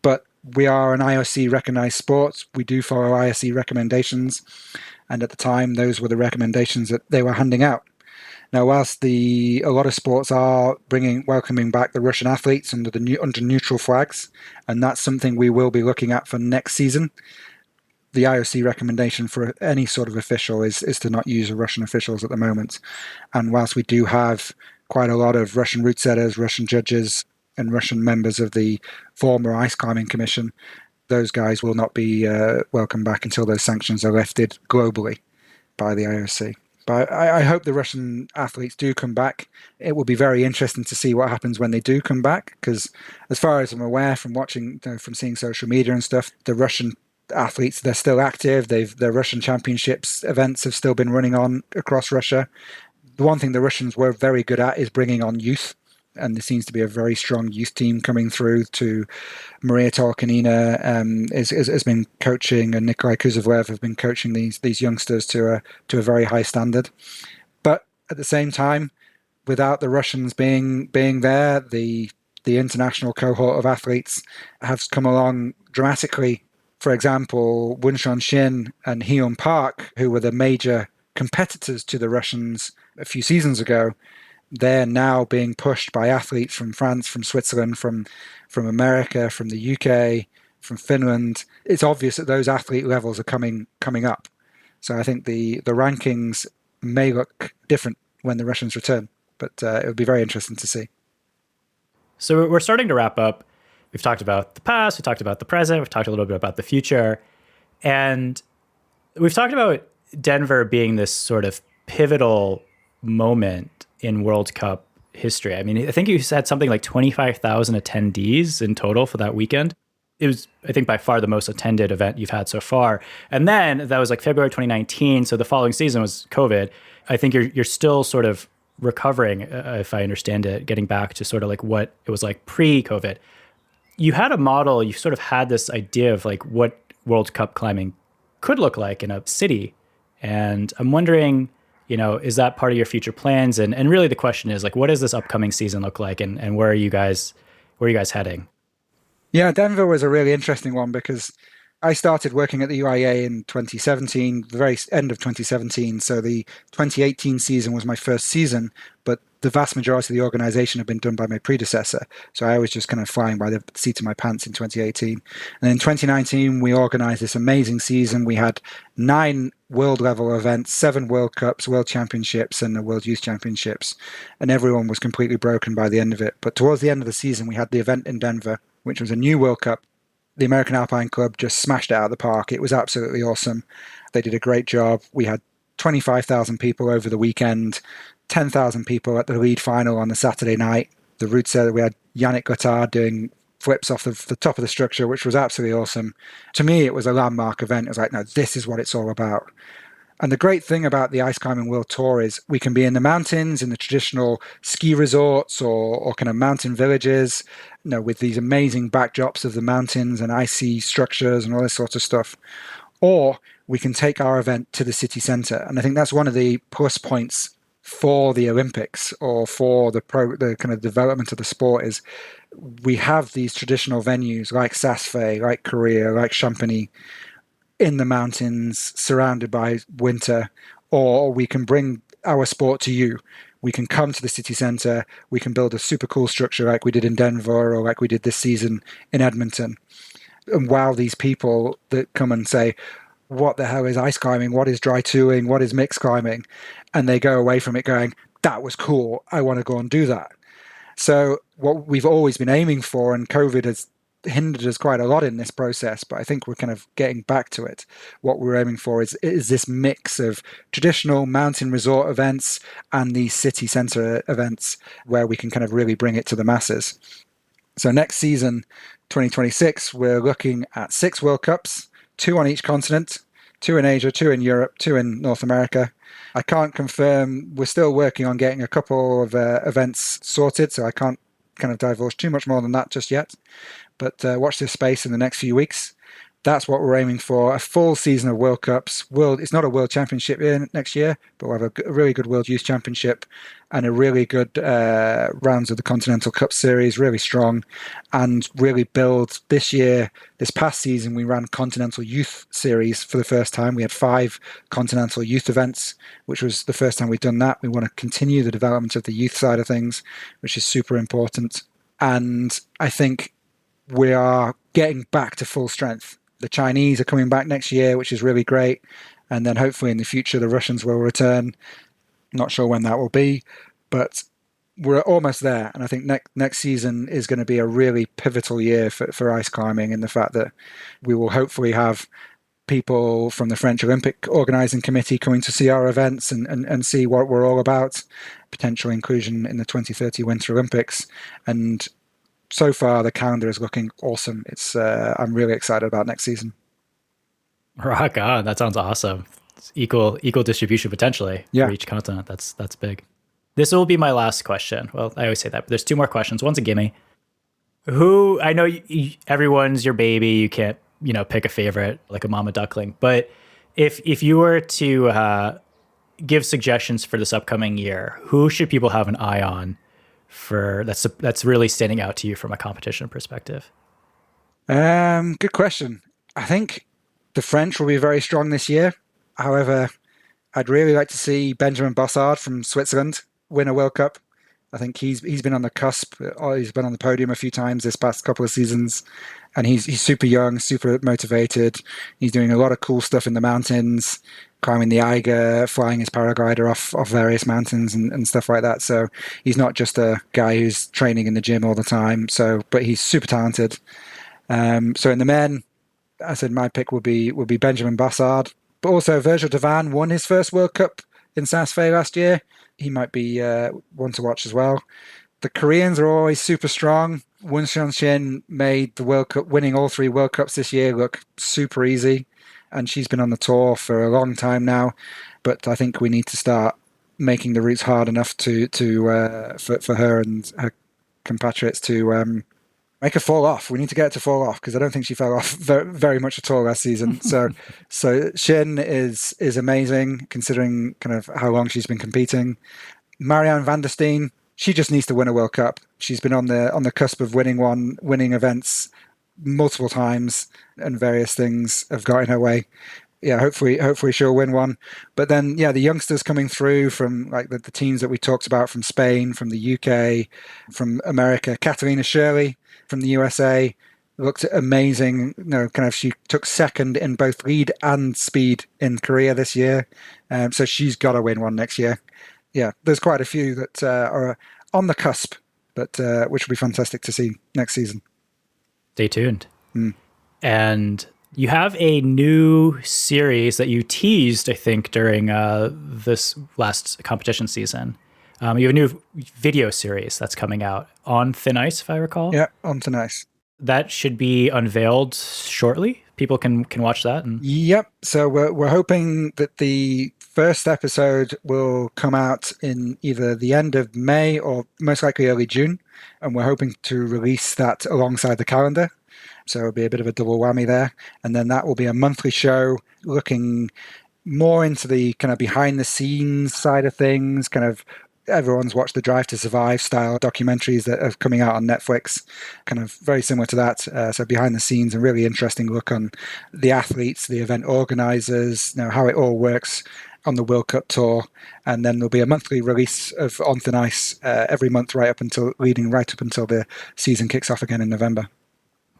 but we are an IOC recognized sport. We do follow IOC recommendations, and at the time, those were the recommendations that they were handing out. Now, whilst a lot of sports are welcoming back the Russian athletes under neutral flags, and that's something we will be looking at for next season, the IOC recommendation for any sort of official is to not use Russian officials at the moment. And whilst we do have quite a lot of Russian route setters, Russian judges, and Russian members of the former Ice Climbing Commission, those guys will not be welcome back until those sanctions are lifted globally by the IOC. But I hope the Russian athletes do come back. It will be very interesting to see what happens when they do come back, because as far as I'm aware from watching, from seeing social media and stuff, the Russian athletes, they're still active. Their Russian championships events have still been running on across Russia. The one thing the Russians were very good at is bringing on youth and there seems to be a very strong youth team coming through. To Maria Tolkanina has been coaching, and Nikolai Kuzovlev have been coaching these youngsters to a very high standard. But at the same time, without the Russians being there, the international cohort of athletes have come along dramatically. For example, Wunshon Shin and Hyun Park, who were the major competitors to the Russians a few seasons ago, they're now being pushed by athletes from France, from Switzerland, from America, from the UK, from Finland. It's obvious that those athlete levels are coming up. So I think the rankings may look different when the Russians return, but it would be very interesting to see. So we're starting to wrap up. We've talked about the past, we've talked about the present, we've talked a little bit about the future. And we've talked about Denver being this sort of pivotal moment in World Cup history. I mean, I think you said something like 25,000 attendees in total for that weekend. It was, I think, by far the most attended event you've had so far. And then that was like February 2019. So the following season was COVID. I think you're still sort of recovering, if I understand it, getting back to sort of like what it was like pre-COVID. You had a model, you sort of had this idea of like what World Cup climbing could look like in a city. And I'm wondering, is that part of your future plans? And really the question is like, what does this upcoming season look like, and where are you guys heading? Yeah, Denver was a really interesting one because I started working at the UIAA in 2017, the very end of 2017. So the 2018 season was my first season, but the vast majority of the organization had been done by my predecessor. So I was just kind of flying by the seat of my pants in 2018. And in 2019, we organized this amazing season. We had 9 world level events, 7 World Cups, World Championships, and the World Youth Championships. And everyone was completely broken by the end of it. But towards the end of the season, we had the event in Denver, which was a new World Cup. The American Alpine Club just smashed it out of the park. It was absolutely awesome. They did a great job. We had 25,000 people over the weekend, 10,000 people at the lead final on the Saturday night. The route said that we had Yannick Gottard doing flips off the top of the structure, which was absolutely awesome. To me, it was a landmark event. It was like, no, this is what it's all about. And the great thing about the Ice Climbing World Tour is we can be in the mountains, in the traditional ski resorts or kind of mountain villages, with these amazing backdrops of the mountains and icy structures and all this sort of stuff. Or we can take our event to the city centre. And I think that's one of the plus points for the Olympics or for the kind of development of the sport is we have these traditional venues like Saas-Fee, like Korea, like Chamonix, in the mountains, surrounded by winter, or we can bring our sport to you. We can come to the city centre, we can build a super cool structure like we did in Denver or like we did this season in Edmonton, and wow these people that come and say, what the hell is ice climbing? What is dry tooling? What is mixed climbing? And they go away from it going, that was cool, I want to go and do that. So what we've always been aiming for, and COVID has hindered us quite a lot in this process, but I think we're kind of getting back to it. What we're aiming for is this mix of traditional mountain resort events and these city centre events where we can kind of really bring it to the masses. So next season, 2026, we're looking at 6 World Cups, 2 on each continent, 2 in Asia, 2 in Europe, 2 in North America. I can't confirm, we're still working on getting a couple of events sorted, so I can't kind of divulge too much more than that just yet. But watch this space in the next few weeks. That's what we're aiming for, a full season of World Cups. It's not a World Championship year next year, but we'll have a really good World Youth Championship and a really good rounds of the Continental Cup Series, really strong, and really build this year. This past season, we ran Continental Youth Series for the first time. We had 5 Continental Youth events, which was the first time we've done that. We want to continue the development of the youth side of things, which is super important. And I think we are getting back to full strength. The Chinese are coming back next year, which is really great. And then hopefully in the future, the Russians will return. Not sure when that will be, but we're almost there. And I think next season is going to be a really pivotal year for ice climbing, in the fact that we will hopefully have people from the French Olympic Organising Committee coming to see our events and see what we're all about, potential inclusion in the 2030 Winter Olympics. And so far, the calendar is looking awesome. I'm really excited about next season. Rock on. That sounds awesome. It's equal distribution potentially for each continent. That's big. This will be my last question. Well, I always say that, but there's two more questions. One's a gimme. Who, I know everyone's your baby. You can't, pick a favorite like a mama duckling. But if you were to give suggestions for this upcoming year, who should people have an eye on for that's really standing out to you from a competition perspective? Good question. I think the French will be very strong this year. However, I'd really like to see Benjamin Bossard from Switzerland win a World Cup. I think he's been on the cusp. He's been on the podium a few times this past couple of seasons, and he's super young, super motivated. He's doing a lot of cool stuff in the mountains, climbing the Eiger, flying his paraglider off various mountains and stuff like that. So he's not just a guy who's training in the gym all the time. But he's super talented. So in the men, I said my pick would be Benjamin Bossard, but also Virgil Devan won his first World Cup in South Fe last year. He might be one to watch as well. The Koreans are always super strong. Won Shin made the World Cup, winning all 3 World Cups this year, look super easy. And she's been on the tour for a long time now. But I think we need to start making the routes hard enough for her and her compatriots to make her fall off. We need to get her to fall off because I don't think she fell off very much at all last season. So Shin is amazing considering kind of how long she's been competing. Marianne van der Steen, she just needs to win a World Cup. She's been on the cusp of winning events multiple times, and various things have got in her way. Yeah, hopefully she'll win one. But then, the youngsters coming through from like the teams that we talked about from Spain, from the UK, from America. Katarina Shirley from the USA looked amazing. She took second in both lead and speed in Korea this year. So she's got to win one next year. Yeah, there's quite a few that are on the cusp, but which will be fantastic to see next season. Stay tuned. And you have a new series that you teased, I think, during this last competition season. You have a new video series that's coming out on Thin Ice, if I recall. Yeah, on Thin Ice. That should be unveiled shortly. People can watch that. Yep. So we're hoping that the first episode will come out in either the end of May or most likely early June. And we're hoping to release that alongside the calendar. So it'll be a bit of a double whammy there. And then that will be a monthly show looking more into the kind of behind the scenes side of things. Kind of everyone's watched the Drive to Survive style documentaries that are coming out on Netflix, kind of very similar to that. So behind the scenes, a really interesting look on the athletes, the event organizers, how it all works on the World Cup Tour. And then there'll be a monthly release of On Thin Ice every month leading right up until the season kicks off again in November.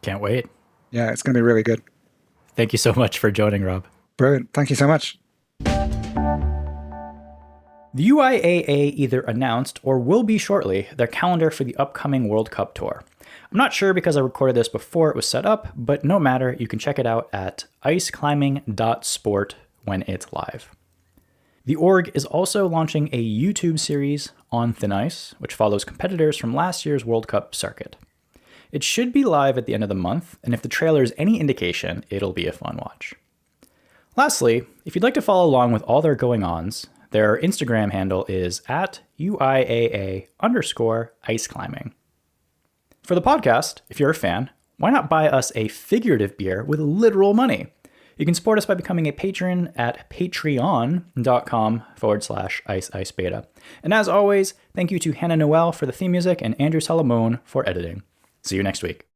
Can't wait. Yeah, it's going to be really good. Thank you so much for joining, Rob. Brilliant. Thank you so much. The UIAA either announced or will be shortly their calendar for the upcoming World Cup Tour. I'm not sure because I recorded this before it was set up, but no matter, you can check it out at iceclimbing.sport when it's live. The org is also launching a YouTube series on Thin Ice, which follows competitors from last year's World Cup circuit. It should be live at the end of the month, and if the trailer is any indication, it'll be a fun watch. Lastly, if you'd like to follow along with all their going-ons, their Instagram handle is at UIAA_iceclimbing. For the podcast, if you're a fan, why not buy us a figurative beer with literal money? You can support us by becoming a patron at patreon.com/IceIceBeta. And as always, thank you to Hannah Noel for the theme music and Andrew Salamone for editing. See you next week.